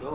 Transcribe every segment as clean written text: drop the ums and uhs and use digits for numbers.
2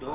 2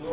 2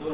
2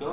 2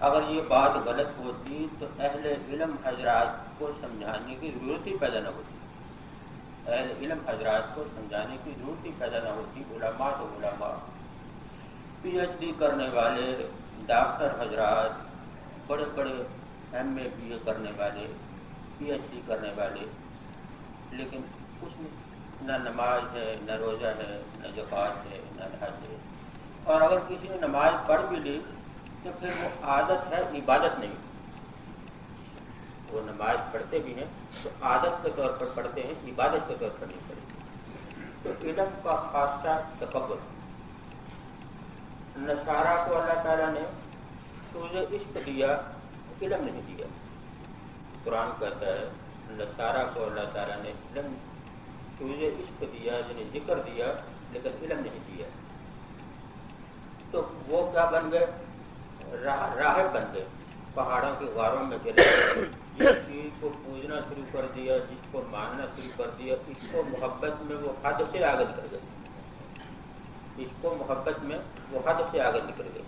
اگر یہ بات غلط ہوتی تو اہل علم حضرات کو سمجھانے کی ضرورت ہی پیدا نہ ہوتی، اہل علم حضرات کو سمجھانے کی ضرورت ہی پیدا نہ ہوتی۔ علماء تو علماء، پی ایچ ڈی کرنے والے ڈاکٹر حضرات، بڑے بڑے ایم اے بی اے کرنے والے، پی ایچ ڈی کرنے والے، لیکن اس میں نہ نماز ہے، نہ روزہ ہے، نہ زکوٰۃ ہے، نہ حج ہے۔ اور اگر کسی نے نماز پڑھ بھی لی تو پھر وہ عادت ہے، عبادت نہیں۔ وہ نماز پڑھتے بھی ہیں تو عادت کے طور پر پڑھتے ہیں، عبادت کے طور پر نہیں پڑھتے۔ تو علم کا خاصہ تکبر۔ نصارہ کو اللہ تعالیٰ نے سوز عشق دیا، علم نہیں دیا۔ قرآن کہتا ہے نصارہ کو اللہ تعالیٰ نے علم سوز عشق دیا، یعنی ذکر دیا، لیکن علم نہیں دیا۔ تو وہ کیا بن گئے؟ راہب بن گئے، پہاڑوں کے غاروں میں چلے گئے، جس چیز کو پوجنا شروع کر دیا، جس کو ماننا شروع کر دیا، اس کو محبت میں وہ حد سے آگے نکل گئے، اس کو محبت میں وہ حد سے آگے نکل گئے۔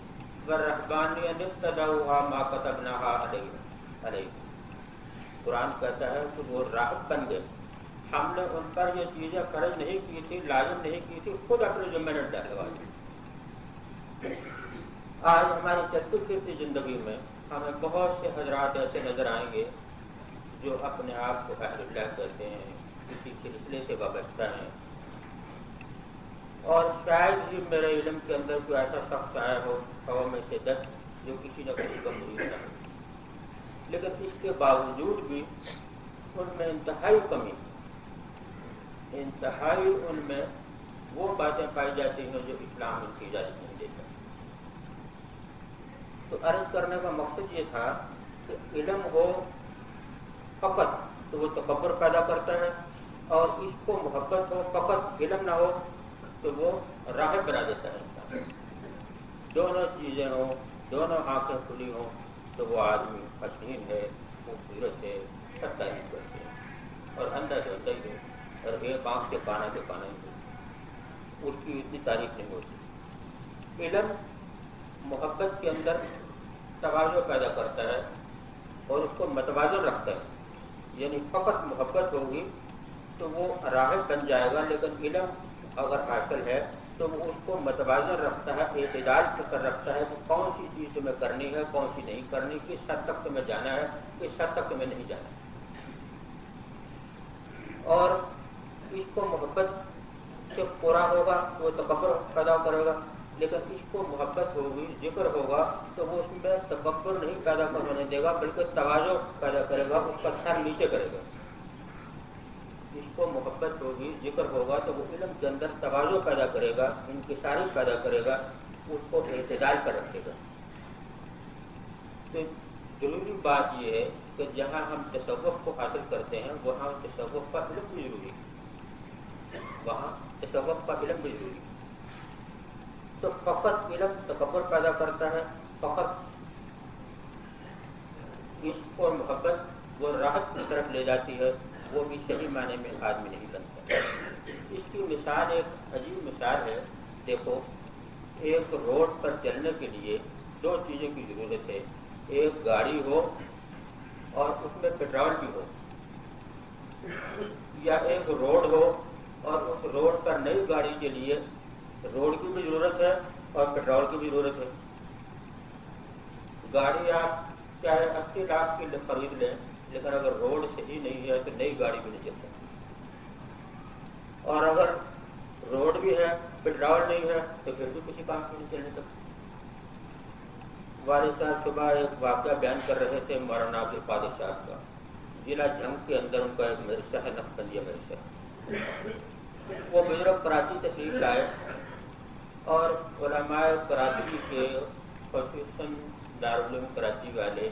وَالرَّهْبَانِيَّةَ ابْتَدَعُوهَا مَا كَتَبْنَاهَا عَلَيْهِمْ۔ قرآن کہتا ہے کہ وہ راہب بن گئے، ہم نے ان پر یہ چیزیں فرض نہیں کی تھی، لازم نہیں کی تھی، خود اپنے ذمہ نے ڈالوا دی۔ آج ہماری چلتی پھرتی زندگی میں ہمیں بہت سے حضرات ایسے نظر آئیں گے جو اپنے آپ کو اہل اللہ کہتے ہیں، کسی سلسلے سے وابستہ ہیں، اور شاید ہی میرے علم کے اندر کوئی ایسا شخص آیا ہو 100 میں سے 10 جو کسی نہ کسی کا مرید نہ ہو، لیکن اس کے باوجود بھی ان میں انتہائی کمی، انتہائی ان میں وہ باتیں پائی جاتی ہیں جو اسلام ان کی اجازت نہیں دیتا۔ تو عرض کرنے کا مقصد یہ تھا کہ علم ہو فقط تو وہ تکبر پیدا کرتا ہے، اور اس کو محبت ہو فقط، علم نہ ہو تو وہ راہب بنا دیتا ہے انسان۔ دونوں چیزیں ہوں، دونوں آنکھیں کھلی ہوں تو وہ آدمی حسین ہے، خوبصورت ہے، سب تعریف کرتے ہیں، اور اندر سے اندر ہی ہے، اور ایک آنکھ سے کانا ہی ہے، اس کی اتنی تعریف نہیں ہوتی۔ علم محبت کے اندر توازن پیدا کرتا ہے اور اس کو متوازن رکھتا ہے، یعنی فقط محبت ہوگی تو وہ راہب بن جائے گا، لیکن علم اگر حاصل ہے تو وہ اس کو متوازن رکھتا ہے، اعتدال کر رکھتا ہے کہ کون سی چیز تمہیں کرنی ہے، کون سی نہیں کرنی، کس حد تک تمہیں جانا ہے، کس حد تک تمہیں نہیں جانا۔ اور اس کو محبت سے پورا ہوگا وہ تکبر پیدا کرے گا، لیکن اس کو محبت ہوگی، ذکر ہوگا تو وہ اس میں تکبر نہیں پیدا ہونے دے گا، بلکہ توازن پیدا کرے گا، اس کا سر نیچے کرے گا۔ اس کو محبت ہوگی، ذکر ہوگا تو وہ علم کے اندر توازن پیدا کرے گا، انکساری پیدا کرے گا، اس کو اعتدال پر رکھے گا۔ تو ضروری بات یہ ہے کہ جہاں ہم تصوف کو حاصل کرتے ہیں وہاں تصوف کا علم بھی ضروری ہے، وہاں تصوف کا علم بھی ضروری ہے۔ تو فقط علم تکبر پیدا کرتا ہے، فقط عشق اور محبت وہ راحت کی طرف لے جاتی ہے، وہ بھی صحیح معنی میں آدمی نہیں بنتا۔ اس کی مثال ایک عجیب مثال ہے۔ دیکھو، ایک روڈ پر چلنے کے لیے 2 چیزوں کی ضرورت ہے، ایک گاڑی ہو اور اس میں پیٹرول بھی ہو، یا ایک روڈ ہو اور اس روڈ پر نئی گاڑی کے لیے روڈ کی بھی ضرورت ہے اور پیٹرول کی بھی ضرورت ہے۔ گاڑی آپ چاہے 80 لاکھ کی خرید لیں، لیکن اگر روڈ صحیح نہیں ہے تو نئی گاڑی بھی نہیں چل سکتی، اور اگر روڈ بھی ہے پیٹرول نہیں ہے تو پھر بھی کسی کام کی نہیں چلنے سکتی۔ والد صاحب صبح ایک واقعہ بیان کر رہے تھے مولانا عبد القادر صاحب کا، ضلع جھنگ کے اندر ان کا ایک مدرسہ ہے، نقشبندیہ مدرسہ۔ وہ بزرگ کراچی تشریف لائے اور علماء کراچی کے، خصوصاً دارالعلوم کراچی والے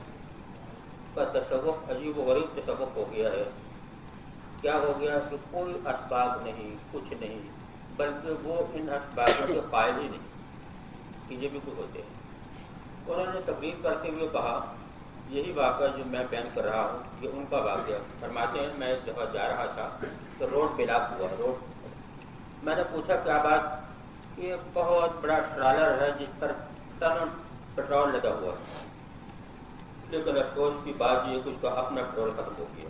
کا تصوف عجیب و غریب تصوف ہو گیا ہے۔ کیا ہو گیا کہ کوئی اسباب نہیں، کچھ نہیں، بلکہ وہ ان اسبابوں کے قائل ہی نہیں کہ یہ بھی کچھ ہوتے ہیں۔ انہوں نے تقریر کرتے ہوئے کہا، یہی واقعہ جو میں بیان کر رہا ہوں یہ ان کا واقعہ۔ فرماتے ہیں میں ایک دفعہ جا رہا تھا تو روڈ بلاک ہوا، میں نے پوچھا کیا بات؟ یہ بہت بڑا ٹرالر ہے جس پر ٹن پیٹرول لگا ہوا ہے، لیکن افسوس کی بات یہ کہ اس کا اپنا پیٹرول ختم ہو گیا.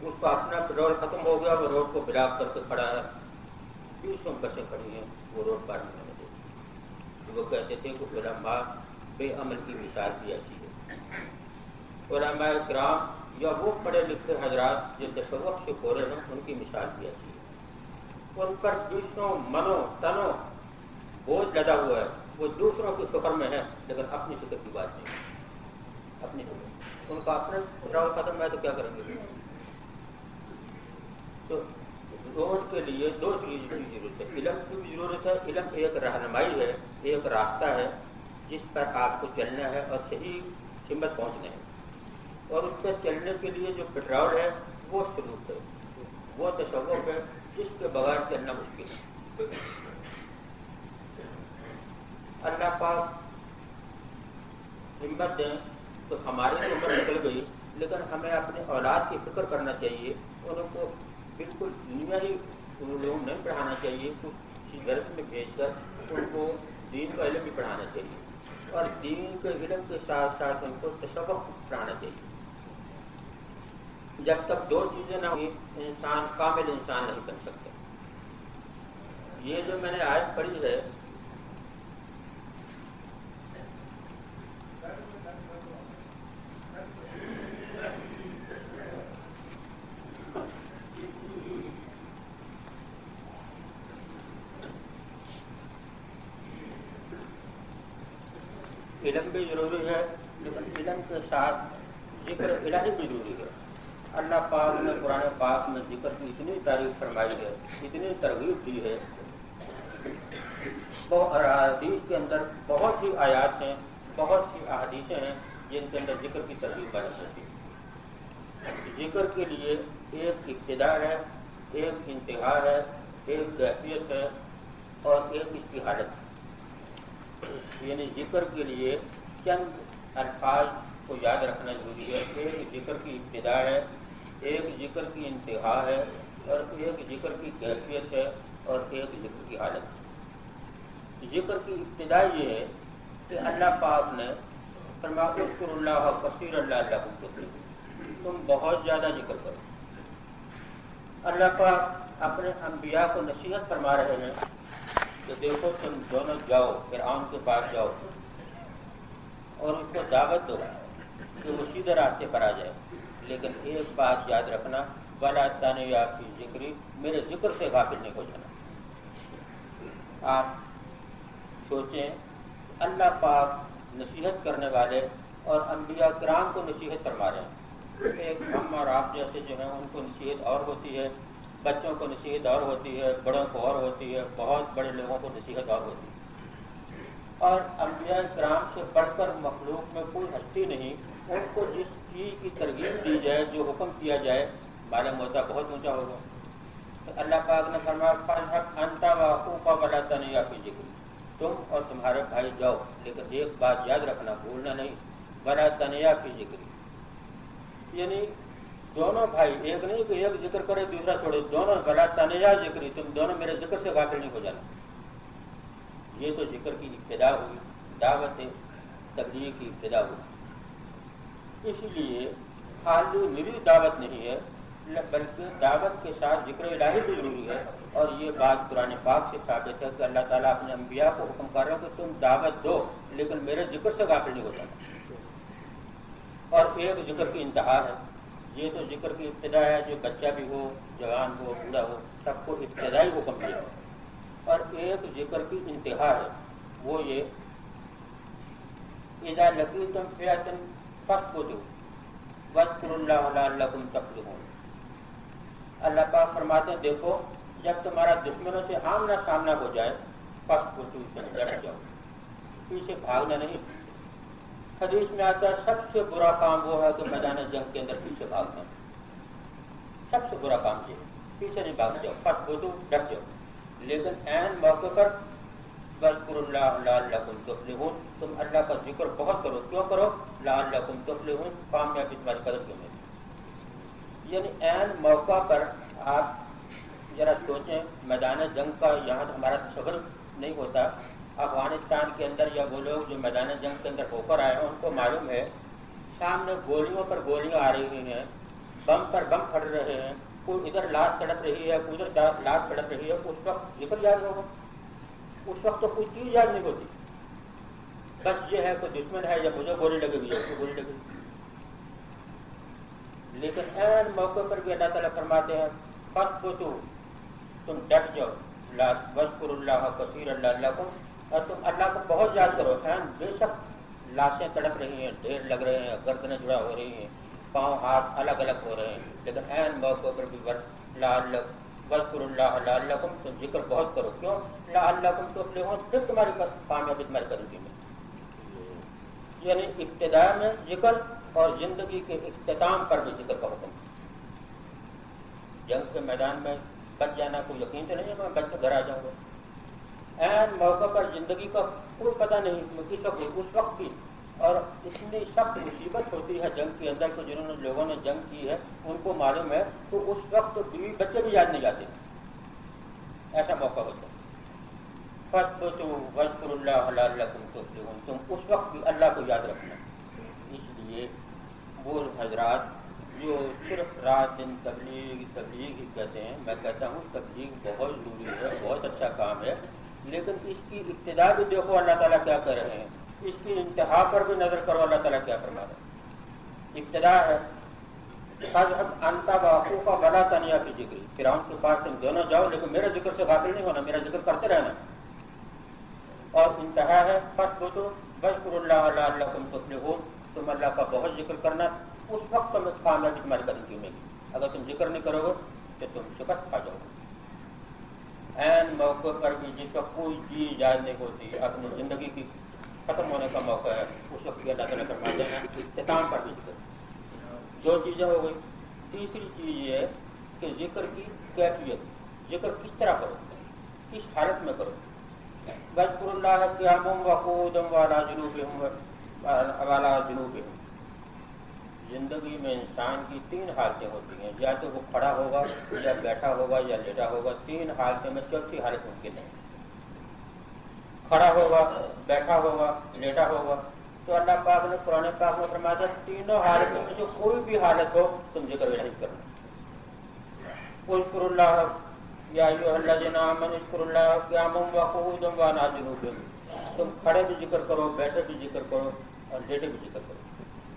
اس کا اپنا پیٹرول ختم ہو گیا. وہ روڈ کو بلاک کر کے کھڑا ہے. 20 بسیں کھڑی ہیں, وہ روڈ پار نہیں ہونے دیتی. وہ کہتے تھے کہ علماء بے عمل کی مثال بھی ایسی ہے. علماء کرام یا وہ پڑھے لکھے حضرات جو تصوف سے کھولے ہیں, ان کی مثال بھی ایسی ہے. ان پر دوسروں منوں تنوں بوجھ لدا ہوا ہے. وہ دوسروں کی فکر میں ہے لیکن اپنی فکر کی بات نہیں. اپنی فکر ان کا اپنا پیٹرول ختم ہے تو کیا کریں گے؟ تو روڈ کے لیے 2 چیز کی ضرورت ہے. علم کی بھی ضرورت ہے. علم ایک رہنمائی ہے, ایک راستہ ہے جس پر آپ کو چلنا ہے اور صحیح سمت پہنچنا ہے. اور اس پہ چلنے کے لیے جو پیٹرول ہے وہ سلوک ہے, وہ تصوف ہے جس کے بغیر چلنا مشکل ہے. اللہ پاک ہمت دیں تو ہماری عمر نکل گئی, لیکن ہمیں اپنے اولاد کی فکر کرنا چاہیے. ان کو بالکل دنیا ہی علوم نہیں پڑھانا چاہیے. کچھ درس میں بھیج کر ان کو دین کا علم بھی پڑھانا چاہیے, اور دین کے علم کے ساتھ ساتھ ان کو تصوف پڑھانا چاہیے. جب تک 2 چیزیں نہ ہوئی انسان کامل انسان نہیں بن سکتا. یہ جو میں نے آیت پڑھی ہے علم بھی ضروری ہے, لیکن علم کے ساتھ ذکر الہی بھی ضروری ہے. اللہ پاک نے قرآن پاک میں ذکر کی اتنی تعریف فرمائی ہے, اتنی ترغیب دی ہے. اور حدیث کے اندر بہت سی آیات ہیں, بہت سی احادیثیں ہیں جن کے اندر ذکر کی ترغیب بیان ہوتی ہے. ذکر کے لیے ایک ابتدا ہے, ایک انتہا ہے, ایک کیفیت ہے اور ایک اس کی حالت ہے. یعنی ذکر کے لیے چند الفاظ کو یاد رکھنا ضروری ہے. ایک ذکر کی ابتدا ہے, ایک ذکر کی انتہا ہے, اور ایک ذکر کی کیفیت ہے, اور ایک ذکر کی حالت ہے. ذکر کی ابتدا یہ ہے کہ اللہ پاک نے فرمایا اذکروا اللہ کثیرا لعلکم تفلحون, تم بہت زیادہ ذکر کرو. اللہ پاک اپنے انبیاء کو نصیحت فرما رہے ہیں کہ دیکھو تم دونوں جاؤ, فرعون کے پاس جاؤ اور اس کو دعوت دو کہ وہ سیدھے راستے پر آ جائے. لیکن ایک بات یاد رکھنا, ولا تنیا فی ذکری, میرے ذکر سے غافل نہیں ہو جانا. آپ سوچیں اللہ پاک نصیحت کرنے والے اور انبیاء کرام کو نصیحت فرما رہے ہیں. ایک ہم اور آپ جیسے جو ہیں ان کو نصیحت اور ہوتی ہے, بچوں کو نصیحت اور ہوتی ہے, بڑوں کو اور ہوتی ہے, بہت بڑے لوگوں کو نصیحت اور ہوتی ہے. اور انبیاء کرام سے بڑھ کر مخلوق میں کوئی ہستی نہیں. ان کو جس چیز کی ترغیب دی جائے, جو حکم کیا جائے, معلوم ہوتا بہت اونچا ہوگا. تو اللہ پاک نے فرمایا فاذهب انت واخوك ولا تنیا فی ذکری, تم اور تمہارے بھائی جاؤ, لیکن ایک بات یاد رکھنا, بھولنا نہیں, ولا تنیا فی ذکری. یعنی دونوں بھائی, ایک نہیں کہ ایک ذکر کرے دوسرا چھوڑے, دونوں ولا تنیا ذکری, تم دونوں میرے ذکر سے غافل نہیں ہو جانا. یہ تو ذکر کی ابتدا ہوئی, دعوت تبلیغ کی ابتدا ہوئی. اسی لیے خالی میری دعوت نہیں ہے, بلکہ دعوت کے ساتھ ذکر الہی بھی ضروری ہے. اور یہ بات قرآن پاک سے ثابت ہے کہ اللہ تعالیٰ اپنے انبیاء کو حکم کر رہے ہیں کہ تم دعوت دو لیکن میرے ذکر سے غافل نہیں ہو جانا. اور ایک ذکر کی انتہا ہے. یہ تو ذکر کی ابتدا ہے, جو بچہ بھی ہو, جوان ہو, بوڑھا ہو, سب کو ابتدائی حکم دیا ہے. اور ایک ذکر کی انتہا ہے, وہ یہ اذا لقیتم فئۃ فاثبتوا واذکروا اللہ لعلکم تفلحون. اللہ پاک فرماتے ہیں دیکھو جب تمہارا دشمنوں سے آمنا سامنا ہو جائے, فاثبتوا, ڈٹ جاؤ, پیچھے بھاگنا نہیں. حدیث میں آتا ہے سب سے برا کام وہ ہے کہ میدان جنگ کے اندر پیچھے بھاگنا. سب سے برا کام یہ ہے, پیچھے نہیں بھاگ جاؤ, فاثبتوا, ڈٹ جاؤ. لیکن عین موقع پر واذکروا اللہ لعلکم تفلحون, تم اللہ کا ذکر بہت کرو. کیوں کرو؟ لعلکم تفلحون, کامیابی تمہارے قدر کیوں نہیں. یعنی عین موقع پر آپ ذرا سوچیں, میدان جنگ کا یہاں ہمارا تصور نہیں ہوتا, افغانستان کے اندر یا وہ لوگ جو میدان جنگ کے اندر ہو کر آئے ہیں ان کو معلوم ہے سامنے گولیوں پر گولیاں آ رہی ہیں، بم پر بم پھٹ رہے ہیں، کوئی ادھر لاش تڑپ رہی ہے، ادھر لاش تڑپ رہی ہے، اس وقت ذکر یاد ہوگا؟ اس وقت تو کوئی چیز یاد نہیں ہوتی، بس یہ ہے کوئی دشمن ہے یا مجھے گولی لگے گی یا اس کو گولی لگے گی۔ لیکن این موقع پر بھی اللہ تعالیٰ فرماتے ہیں فَاثْبُتُوا، تم ڈٹ جاؤ، وَاذْكُرُوا اللَّهَ كَثِيرًا لَعَلَّكُمْ، اور تم اللہ کو بہت یاد کرو۔ این بے شک لاشیں تڑپ رہی ہیں، ڈھیر لگ رہے ہیں، گردنیں جڑا ہو رہی ہیں، پاؤں ہاتھ الگ الگ ہو رہے ہیں، لیکن این موقع پر بھی وَاذْكُرُوا اللَّهَ لَعَلَّكُمْ، تم ذکر بہت کرو۔ کیوں؟ لَعَلَّكُمْ تُفْلِحُونَ، پھر تمہاری کامیابی تمہاری قدمی میں، یعنی ابتدا میں ذکر اور زندگی کے اختتام پر بھی ذکر کا حکم۔ جنگ کے میدان میں بچ جانا کوئی یقین تو نہیں ہے کہ میں بچ کے گھر آ جاؤں گا، این موقع پر زندگی کا کوئی پتہ نہیں اس وقت بھی، اور اتنی سخت مصیبت ہوتی ہے جنگ کے اندر، تو جنہوں نے لوگوں نے جنگ کی ہے ان کو معلوم ہے، تو اس وقت بیوی بچے بھی یاد نہیں جاتے، ایسا موقع ہوتا ہے۔ فَاثْبُتُوا وَاذْكُرُوا اللَّهَ لَعَلَّكُمْ تُفْلِحُونَ، تم اس وقت بھی اللہ کو یاد رکھنا۔ اس لیے وہ حضرات جو صرف رات دن تبلیغ ہی کہتے ہیں، میں کہتا ہوں تبلیغ بہت ضروری ہے، بہت اچھا کام ہے، لیکن اس کی ابتدا بھی دیکھو اللہ تعالیٰ کیا کہہ رہے ہیں، اس کی انتہا پر بھی نظر کرو اللہ تعالیٰ کیا فرما رہے ہیں۔ ابتدا ہے فَاذْهَبْ أَنْتَ وَأَخُوكَ وَلَا تَنِيَا فِي ذِكْرِي، فرعون کے پاس تم دونوں جاؤ لیکن میرے ذکر سے غافل نہیں ہونا، میرا ذکر کرتے رہنا۔ اور انتہا ہے فَاثْبُتُوا وَاذْكُرُوا اللَّهَ لَعَلَّكُمْ تُفْلِحُونَ، تم اللہ کا بہت ذکر کرنا، اس وقت تم کامیابی تمہاری قدم کی ملے گی۔ اگر تم ذکر نہیں کرو گے تو تم شکست کھا جاؤ گے۔ این موقع پر بھی جس کا کوئی چیز یاد نہیں ہوتی، اپنی زندگی کی ختم ہونے کا موقع ہے، اس وقت اللہ تعالیٰ فرماتے ہیں اختتام پر بھی ذکر۔ دو چیزیں ہو گئی۔ تیسری چیز یہ ہے کہ ذکر کی کیفیت، ذکر کس طرح کرو، کس حالت میں کرو۔ وَاذْكُرُوا اللَّهَ قِيَامًا وَقُعُودًا وَعَلَىٰ جُنُوبِهِمْ، زندگی میں انسان کی تین حالتیں ہوتی ہیں، یا تو وہ کھڑا ہوگا یا بیٹھا ہوگا یا لیٹا ہوگا، تین حالتیں میں چوتھی حالت ممکن ہے۔ کھڑا ہوگا، بیٹھا ہوگا، لیٹا ہوگا، تو اللہ پاک نے قرآن پاک میں فرمایا تھا تینوں حالتوں میں جو کوئی بھی حالت ہو تم ذکر الہی کرنا۔ اذکروا اللہ یا ایھا الذین آمنوا اذکروا اللہ قیاما وقعودا وعلی جنوبہم، تم کھڑے بھی ذکر کرو، بیٹھے بھی ذکر کرو اور لیٹے بھی ذکر کرو۔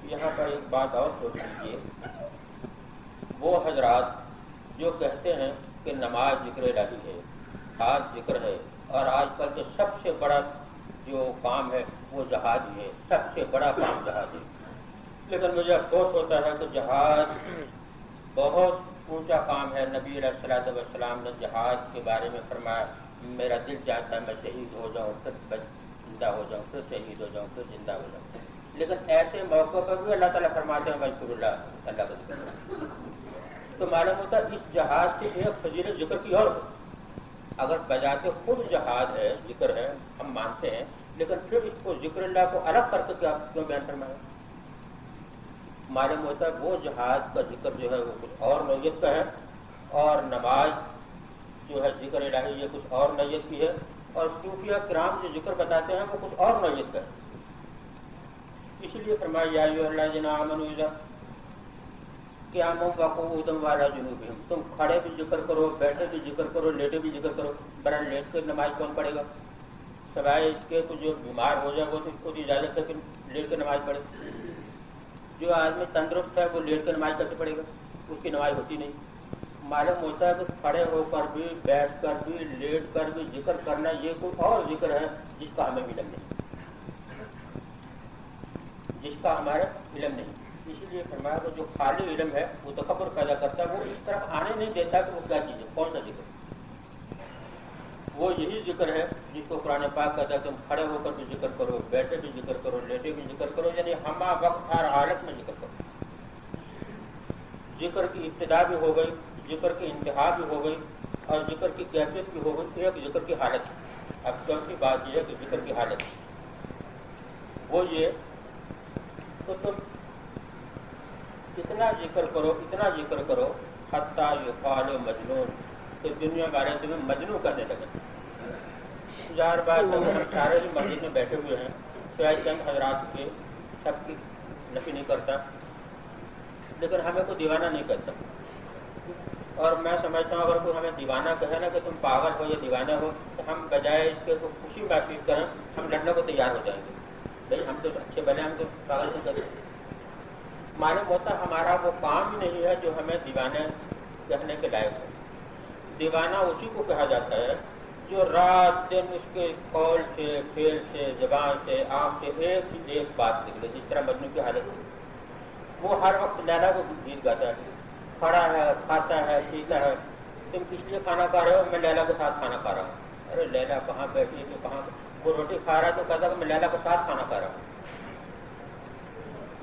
یہاں پر ایک بات اور سوچ لیجیے، وہ حضرات جو کہتے ہیں کہ نماز ذکر الہی ہے، حج ذکر ہے، اور آج کل کے سب سے بڑا جو کام ہے وہ جہاد ہی ہے، سب سے بڑا کام جہاد ہے، لیکن مجھے افسوس ہوتا ہے کہ جہاد بہت اونچا کام ہے۔ نبی علیہ الصلوٰۃ والسلام نے جہاد کے بارے میں فرمایا میرا دل چاہتا ہے میں شہید ہو جاؤں، پھر زندہ ہو جاؤں، پھر شہید ہو جاؤں، پھر زندہ ہو جاؤں، لیکن ایسے موقع پر بھی اللہ تعالیٰ فرماتے ہیں وَاذْكُرُوا اللَّهَ، اللہ کا ذکر۔ تو معلوم ہوتا ہے اس جہاد سے ایک فضیلت ذکر کی اور ہو۔ اگر بجاتے خود جہاد ہے، ذکر ہے، ہم مانتے ہیں، لیکن پھر اس کو ذکر اللہ کو الگ کر کے کیوں بیان فرمایا؟ معلوم ہوتا ہے وہ جہاد کا ذکر جو ہے وہ کچھ اور نوعیت کا ہے، اور نماز جو ہے ذکر الہی یہ کچھ اور نوعیت کی ہے، اور صوفیہ کرام جو ذکر بتاتے ہیں وہ کچھ اور نوعیت کا ہے۔ اس لیے فرمایا یا ایھا الذین آمنوا قیاما وقعودا وعلی جنوبہم، تم کھڑے بھی ذکر کرو، بیٹھے بھی ذکر کرو، لیٹے بھی ذکر کرو۔ برا لیٹ کر نماز کون پڑھے گا؟ سوائے اس کے جو بیمار ہو جائے وہ تو اس کو اجازت ہے کہ لیٹ کر نماز پڑھے۔ جو آدمی تندرست ہے وہ لیٹ کر نماز کیسے پڑھے گا؟ اس کی نماز ہوتی نہیں۔ معلوم ہوتا ہے کہ کھڑے ہو کر بھی، بیٹھ کر بھی، لیٹ کر بھی ذکر کرنا یہ کوئی اور ذکر ہے جس کا ہمیں علم نہیں، جس کا ہمارا علم نہیں۔ اسی لیے فرمایا کہ جو خالی علم ہے وہ تکبر پیدا کرتا ہے، وہ اس طرف آنے نہیں دیتا کہ وہ کیا چیز ہے، کون سا ذکر۔ وہ یہی ذکر ہے جس کو قرآن پاک کہتا ہے تم کھڑے ہو کر بھی ذکر کرو، بیٹھے بھی ذکر کرو، لیٹے بھی ذکر کرو، یعنی ہمہ وقت ہر حالت میں ذکر کرو۔ ذکر کی ابتدا بھی ہو گئی، ذکر کی انتہا بھی ہو گئی، اور ذکر کی کیفیت بھی ہو گئی، ایک ذکر کی حالت۔ اب چوتھی بات یہ ہے کہ ذکر کی حالت وہ یہ تو تم اتنا ذکر کرو، اتنا ذکر کرو حتیٰ یقال مجنون، تو دنیا والے تمہیں مجنون کرنے لگے۔ ظاہر بات ہے ہم سارے ہی مسجد میں بیٹھے ہوئے ہیں، شاید چند حضرات کے سب کی نفی نہیں کرتا، لیکن ہمیں کوئی دیوانہ نہیں کہتا. اور میں سمجھتا ہوں اگر کوئی ہمیں دیوانہ کہے نا کہ تم پاگل ہو یا دیوانہ ہو، تو ہم بجائے اس کے تو خوشی محسوس کریں، ہم لڑنے کو تیار ہو جائیں گے. بھائی ہم تو اچھے بنے، ہم تو پاگل نہیں کرتے. معلوم ہوتا ہمارا وہ کام ہی نہیں ہے جو ہمیں دیوانے کہنے کے لائق ہے. دیوانہ اسی کو کہا جاتا ہے جو رات دن اس کے قول سے، فعل سے، زبان سے، آنکھ سے ایک ہی ایک بات نکلے. جس طرح مجنون کی حالت ہے، وہ ہر وقت لیلا کو گیت گاتا ہے، کھڑا ہے، کھاتا ہے، پیتا ہے. تم کس لیے کھانا کھا رہے ہو؟ میں لیلا کے ساتھ کھانا کھا رہا ہوں. ارے لیلا کہاں بیٹھی ہے؟ تو کہاں؟ وہ روٹی کھا رہا ہے تو کہتا کہ میں لیلا کے ساتھ کھانا کھا رہا ہوں.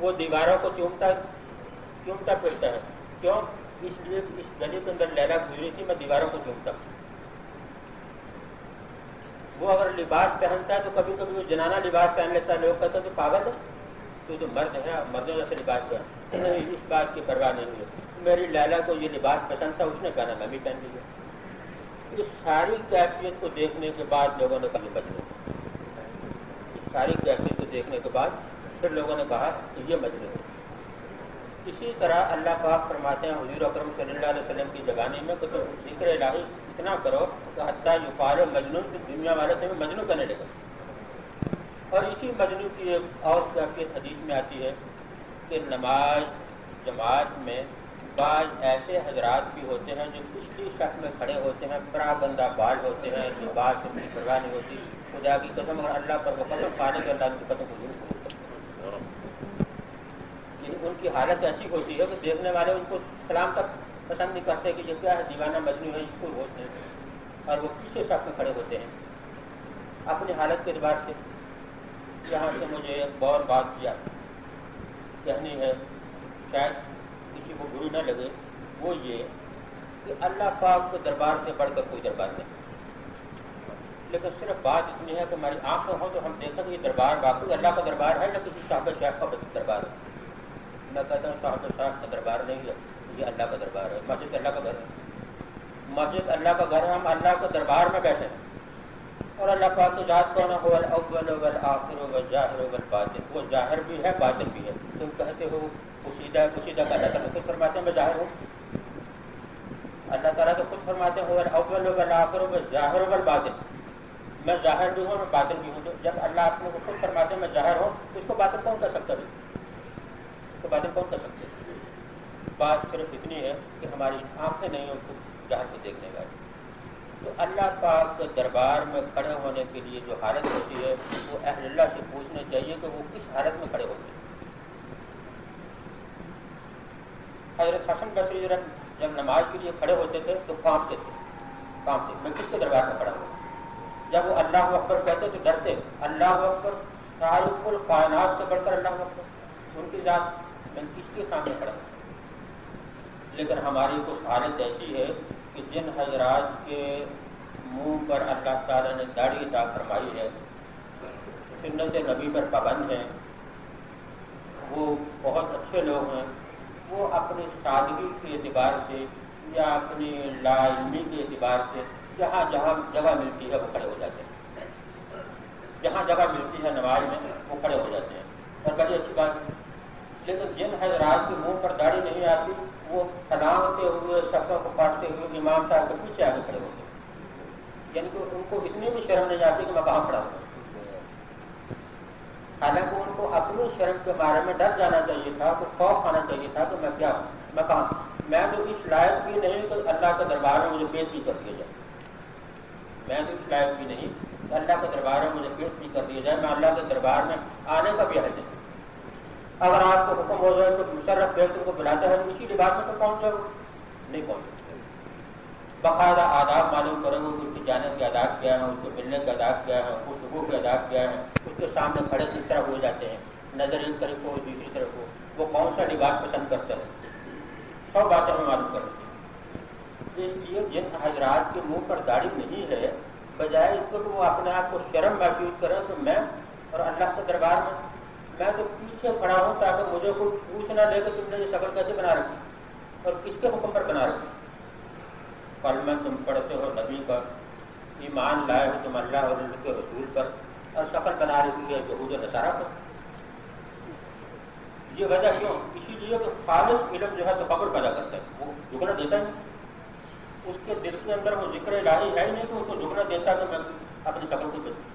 وہ دیواروں کو چومتا پھرتا ہے. کیوں؟ اس لیے اس گلی کے اندر لیلا گزری تھی، میں دیواروں کو چومتا ہوں. وہ اگر لباس پہنتا ہے تو کبھی کبھی وہ جنانا لباس پہن لیتا ہے، لوگ کہتے ہیں تو پاگل ہے، تو مرد ہے، مردوں جیسے لباس پہن. اس بات کی پرواہ نہیں ہے. میری لیلا کو یہ لباس پسند تھا، اس نے کہنا میں بھی پہن لیجیے. اس ساری کیفیت کو دیکھنے کے بعد لوگوں نے کہا مجنون. اس ساری کیفیت کو دیکھنے کے بعد پھر لوگوں نے کہا کہ یہ مجنون ہے. اسی طرح اللہ پاک فرماتے ہیں حضور اکرم صلی اللہ علیہ وسلم کی زبانی میں کہ تم ذکر الہی اتنا کرو کہ حتیٰ یقال مجنون کی دنیا والے تمہیں مجنون کرنے لگے. اور اسی مجنون کی ایک اور کیفیت حدیث میں آتی ہے کہ نماز جماعت میں بعض ایسے حضرات بھی ہوتے ہیں جو پچھلی صف میں کھڑے ہوتے ہیں، پراگندہ بال ہوتے ہیں، لباس سے اپنی پرواہ نہیں ہوتی. خدا کی قسم اگر اللہ پر وہ قسم کھانے کے اللہ کی قسم کو ان کی حالت ایسی ہوتی ہے کہ دیکھنے والے ان کو سلام تک پسند نہیں کرتے کہ یہ کیا ہے، دیوانہ مجنون ہے، اس کو ہوتے ہیں. اور وہ پیچھے صف میں کھڑے ہوتے ہیں اپنی حالت کے اعتبار سے. یہاں سے مجھے ایک اور بات کہنی ہے، شاید کسی کو بری نہ لگے. وہ یہ کہ اللہ پاک کے دربار سے بڑھ کر کوئی دربار نہیں، لیکن صرف بات اتنی ہے کہ ہماری آنکھیں ہوں تو ہم دیکھیں کہ یہ دربار واقعی اللہ کا دربار ہے یا کسی صاحب شیخ کا دربار ہے. میں کہتا ہوں صاحب شیخ کا دربار نہیں ہے، یہ اللہ کا دربار ہے. مسجد اللہ کا گھر ہے، مسجد اللہ کا گھر ہے. ہم اللہ کے دربار میں بیٹھے ہیں. اور اللہ پاک کی ذات کون ہے؟ هو الاول والآخر والظاہر والباطن. وہ ظاہر بھی ہے، باطن بھی ہے. تم کہتے ہو پوشیدہ کا اللہ تعالیٰ خود فرماتے ہیں میں ظاہر ہوں. اللہ تعالیٰ تو خود فرماتے ہیں هو الاول والآخر والظاہر والباطن. میں ظاہر بھی ہوں، میں باطن بھی ہوں. جب اللہ اپنے کو خود فرماتے ہیں میں ظاہر ہوں تو اس کو باطن کون کر سکتا ہے؟ تو باطن کون کر سکتے ہیں؟ بات صرف اتنی ہے کہ ہماری آنکھیں نہیں ہیں اس کو ظاہر کو دیکھنے والی. تو اللہ پاک کے دربار میں کھڑے ہونے کے لیے جو حالت ہوتی ہے وہ اہل اللہ سے پوچھنا چاہیے کہ وہ کس حالت میں کھڑے ہوتے ہیں. حضرت حسن بصری جب نماز کے لیے کھڑے ہوتے تھے تو کانپتے تھے. میں کس کے دربار میں کھڑا ہوں؟ جب وہ اللہ اکبر کہتے تو ڈرتے. اللہ اکبر ساری کل کائنات سے بڑھ کر اللہ اکبر، ان کی ذات میں کس کے سامنے کھڑا ہوں. لیکن ہماری کچھ حالت ایسی ہے کہ جن حضرات کے منہ پر اللہ تعالیٰ نے داڑھی عطا فرمائی ہے، سنت نبی پر پابند ہیں، وہ بہت اچھے لوگ ہیں، وہ اپنی سادگی کے اعتبار سے یا اپنی لا علمی کے اعتبار سے جہاں جہاں جگہ ملتی ہے وہ کھڑے ہو جاتے ہیں. جہاں جگہ ملتی ہے نماز میں وہ کھڑے ہو جاتے ہیں، اور بڑی اچھی بات ہے. لیکن جن حضرات کے منہ پر داڑھی نہیں آتی وہ سلامتے ہوئے صفوں کو کاٹتے ہوئے امام صاحب کے پیچھے آگے کھڑے ہوتے ہیں. یعنی کہ ان کو اتنی بھی شرم نہیں آتی کہ میں کہاں کھڑا ہوں. حالانکہ ان کو اپنی شرم کے بارے میں ڈر جانا چاہیے تھا، تو خوف آنا چاہیے تھا کہ میں کیا ہوں، میں کہاں. میں تو اس لائق بھی نہیں کہ اللہ کے دربار میں مجھے پیش بھی کر دیا جائے. میں تو اس لائق بھی نہیں کہ اللہ کے دربار میں مجھے پیش بھی کر دیا جائے. میں اللہ کے دربار میں آنے کا بھی حل نہیں. اگر آپ کو حکم ہو جائے تو مشرف بیٹر کو بلاتا ہے اسی لباس میں تو پہنچ جاؤ، نہیں پہنچ. باقاعدہ آداب معلوم کرو گے کہ اس کی جانے کے آداب کیا ہیں، اس کو ملنے کے آداب کیا ہیں، گفتگو کے آداب کیا ہیں. اس کے سامنے کھڑے کس طرح ہو جاتے ہیں، نظر ایک طرف ہو دوسری طرف ہو، وہ کون سا لباس پسند کرتا ہے، سب باتیں ہمیں معلوم کرتے ہیں. اس لیے جن حضرات کے منہ پر داڑھی نہیں ہے، بجائے اس کو کہ وہ اپنے آپ کو شرم محسوس کریں تو میں اور اللہ کے دربار میں تو پیچھے کھڑا ہوں تاکہ مجھے کوئی پوچھ نہ لے کہ تم نے یہ شکل کیسے بنا رکھی اور کس کے حکم پر بنا رکھی. کلمہ تم پڑھتے ہو نبی کا، ایمان لائے ہو تم اللہ اور اس کے رسول پر اور شکل بنا رہی ہے یہود و نصارہ پر. یہ وجہ کیوں؟ اسی لیے کہ خالص علم جو ہے تو خبر پیدا کرتا ہے، وہ جھکنا دیتا نہیں. اس کے دل کے اندر وہ ذکر الہی ہے ہی نہیں تو اس کو جھکنا دیتا کہ میں اپنی شکل کو بچوں.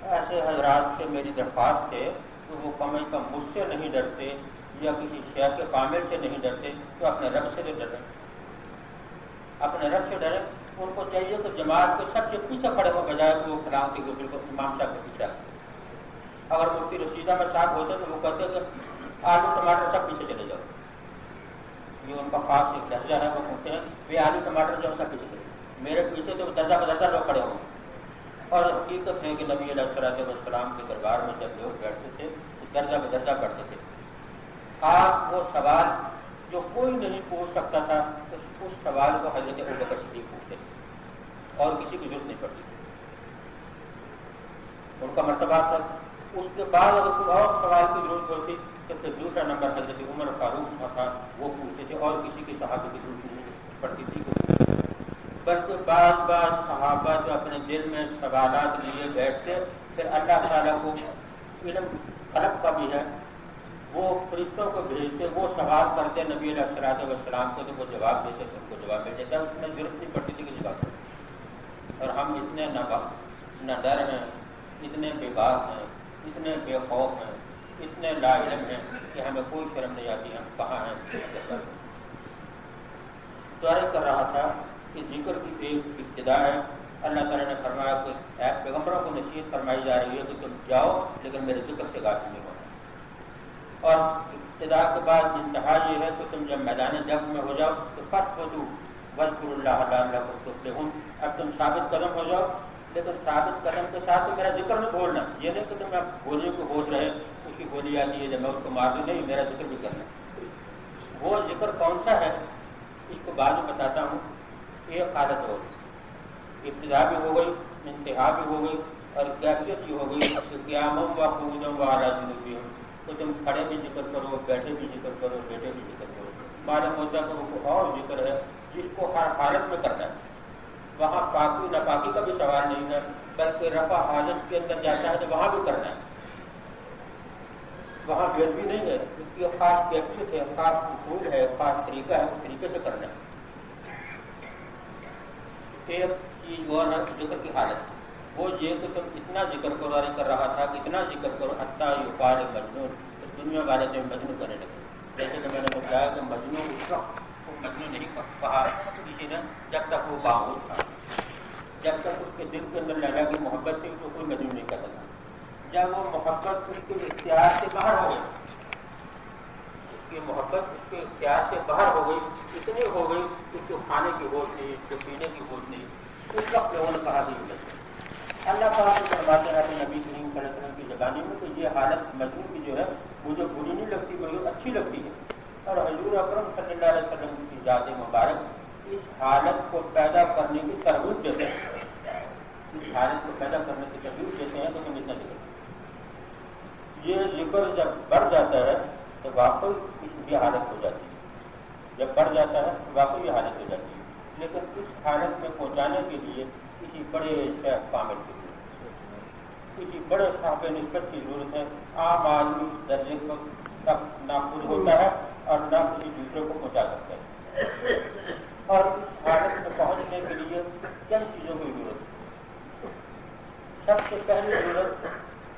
ایسے حضرات سے میری درخواست ہے کہ وہ کم از کم مجھ سے نہیں ڈرتے یا کسی شیخ کامل سے نہیں ڈرتے تو اپنے رب سے ڈریں، اپنے رب سے ڈریں. ان کو چاہیے کہ جماعت کے سب سے پیچھے کھڑے ہو بجائے کہ وہ فلاں کی گزر کو امام صاحب کے پیچھے. اگر مفتی رشیدہ میں ساتھ ہوتے تو وہ کہتے کہ آلو ٹماٹر سب پیچھے چلے جاؤ. یہ ان کا خاص ایک لہجہ ہے، وہ کہتے ہیں وہ آلو ٹماٹر جو سب پیچھے چلے جاؤ، میرے پیچھے تو درجہ بدرجہ لوگ کھڑے ہوں. اور حقیقت ہے کہ نبی علیہ الصلوۃ والسلام کے دربار میں جب لوگ بیٹھتے تھے تو درجہ بدرجہ پڑھتے تھے. خاص وہ سوال جو کوئی نہیں پوچھ سکتا تھا اس سوال کو حضرت ابوبکر صدیق پوچھتے تھے اور کسی کی ضرورت نہیں پڑتی تھی. ان کا مرتبہ تھا. اس کے بعد اگر کوئی اور سوال کی ضرورت ہوتی تو پھر دوسرا نمبر حضرت عمر فاروق تھا وہ پوچھتے تھے اور کسی کی صحابہ کی ضرورت نہیں پڑتی تھی. بلکہ بعض صحابہ جو اپنے دل میں سوالات لیے بیٹھتے پھر اللہ تعالیٰ کو علم قلب کا بھی ہے، وہ فرشتوں کو بھیجتے، وہ سوال کرتے نبی علیہ الصلوۃ والسلام کو تو وہ جواب دیتے تو ان کو جواب مل جاتا. اس میں ضرورت نہیں پڑتی تھی کہ جواب دیں. اور ہم اتنے نہ ڈر ہیں، اتنے بے باک ہیں، اتنے بے خوف ہیں، اتنے لا علم ہیں کہ ہمیں کوئی شرم نہیں آتی ہم کہاں ہیں. تو عرض کر رہا تھا کہ ذکر کی ایک ابتدا ہے. اللہ تعالیٰ نے فرمایا کہ پیغمبروں کو نصیحت فرمائی جا رہی ہے کہ تم جاؤ لیکن میرے ذکر سے غافل نہیں ہونا. اور ابتدا کے بعد انتہا یہ ہے کہ تم جب میدان جنگ میں ہو جاؤ تو فرق ہو تو واذکروا اللہ لعلکم تفلحون. اب تم ثابت قدم ہو جاؤ لیکن ثابت قدم کے ساتھ میرا ذکر نہیں بھولنا. یہ نہیں کہ تم گولی کو بول رہے اس کی گولی آتی ہے جب میں اس کو مار دوں، نہیں، میرا ذکر بھی کرنا. وہ ذکر کون سا ہے اس کو بعد میں بتاتا ہوں. ایک حالت ہو ابتدا بھی ہو گئی، انتہا بھی ہو گئی اور کیفیت یہ ہو گئی کہ قیام و قعودم وعلی جنوبہم. تو تم کھڑے بھی ذکر کرو، بیٹھے بھی ذکر کرو، بیٹھے بھی ذکر کرو. معلوم ہوتا ہے کہ وہ اور ذکر ہے جس کو ہر حالت میں کرنا ہے. وہاں پاکی ناپاکی کا بھی سوال نہیں ہے بلکہ رفع حاجت کے اندر جاتا ہے تو وہاں بھی کرنا ہے. وہاں بے بھی نہیں ہے، اس کی خاص کیفیت ہے، خاص اصول ہے، خاص طریقہ ہے، اس طریقے سے کرنا ہے. ایک چیز اور ہے ذکر کی حالت، وہ یہ کہ تم اتنا ذکر کرو. عرض کر رہا تھا کہ اتنا ذکر کرو حتیٰ یقال مجنون، دنیا والے تمہیں مجنون کرنے لگے. جیسے کہ میں نے بتایا کہ مجنون اس وقت وہ مجنون نہیں کہا کسی نے جب تک وہ باغوت تھا، جب تک اس کے دل کے اندر لیلا کی محبت تھی تو کوئی مجنون نہیں کہتا تھا. جب وہ محبت اس کے اختیار سے باہر ہو گئی، اس کی محبت اس کے اختیار سے باہر ہو گئی، اتنی ہو گئی کہ اس کو کھانے کی ہوش نہیں، اس کو پینے کی ہوش نہیں، اس وقت لوگوں نے کہا کہ اللہ تعالیٰ کو فرماتے ہیں نبی کریم صلی اللہ علیہ وسلم کی زبانی میں کہ یہ حالت مجنون کی جو ہے مجھے بری نہیں لگتی بلکہ اچھی لگتی ہے. اور حضور اکرم صلی اللہ علیہ وسلم کی ذات مبارک اس حالت کو پیدا کرنے کی ترغیب دیتے ہیں، اس حالت کو پیدا کرنے کی ترغیب دیتے ہیں کہ تم اتنا ذکر. یہ ذکر جب بڑھ جاتا ہے تو واقعی اس یہ حالت ہو جاتی ہے. جب بڑھ جاتا ہے تو واقعی یہ حالت ہو جاتی ہے. لیکن اس حالت میں پہنچانے کے لیے کسی بڑے شیخ کامل کی ضرورت، کسی بڑے صاحب نسبت کی ضرورت ہے. عام آدمی اس درجے کو تک نہ خود ہوتا ہے اور نہ کسی دوسرے کو پہنچا سکتا ہے. اور اس حالت میں پہنچنے کے لیے چند چیزوں کی ضرورت ہے. سب سے پہلی ضرورت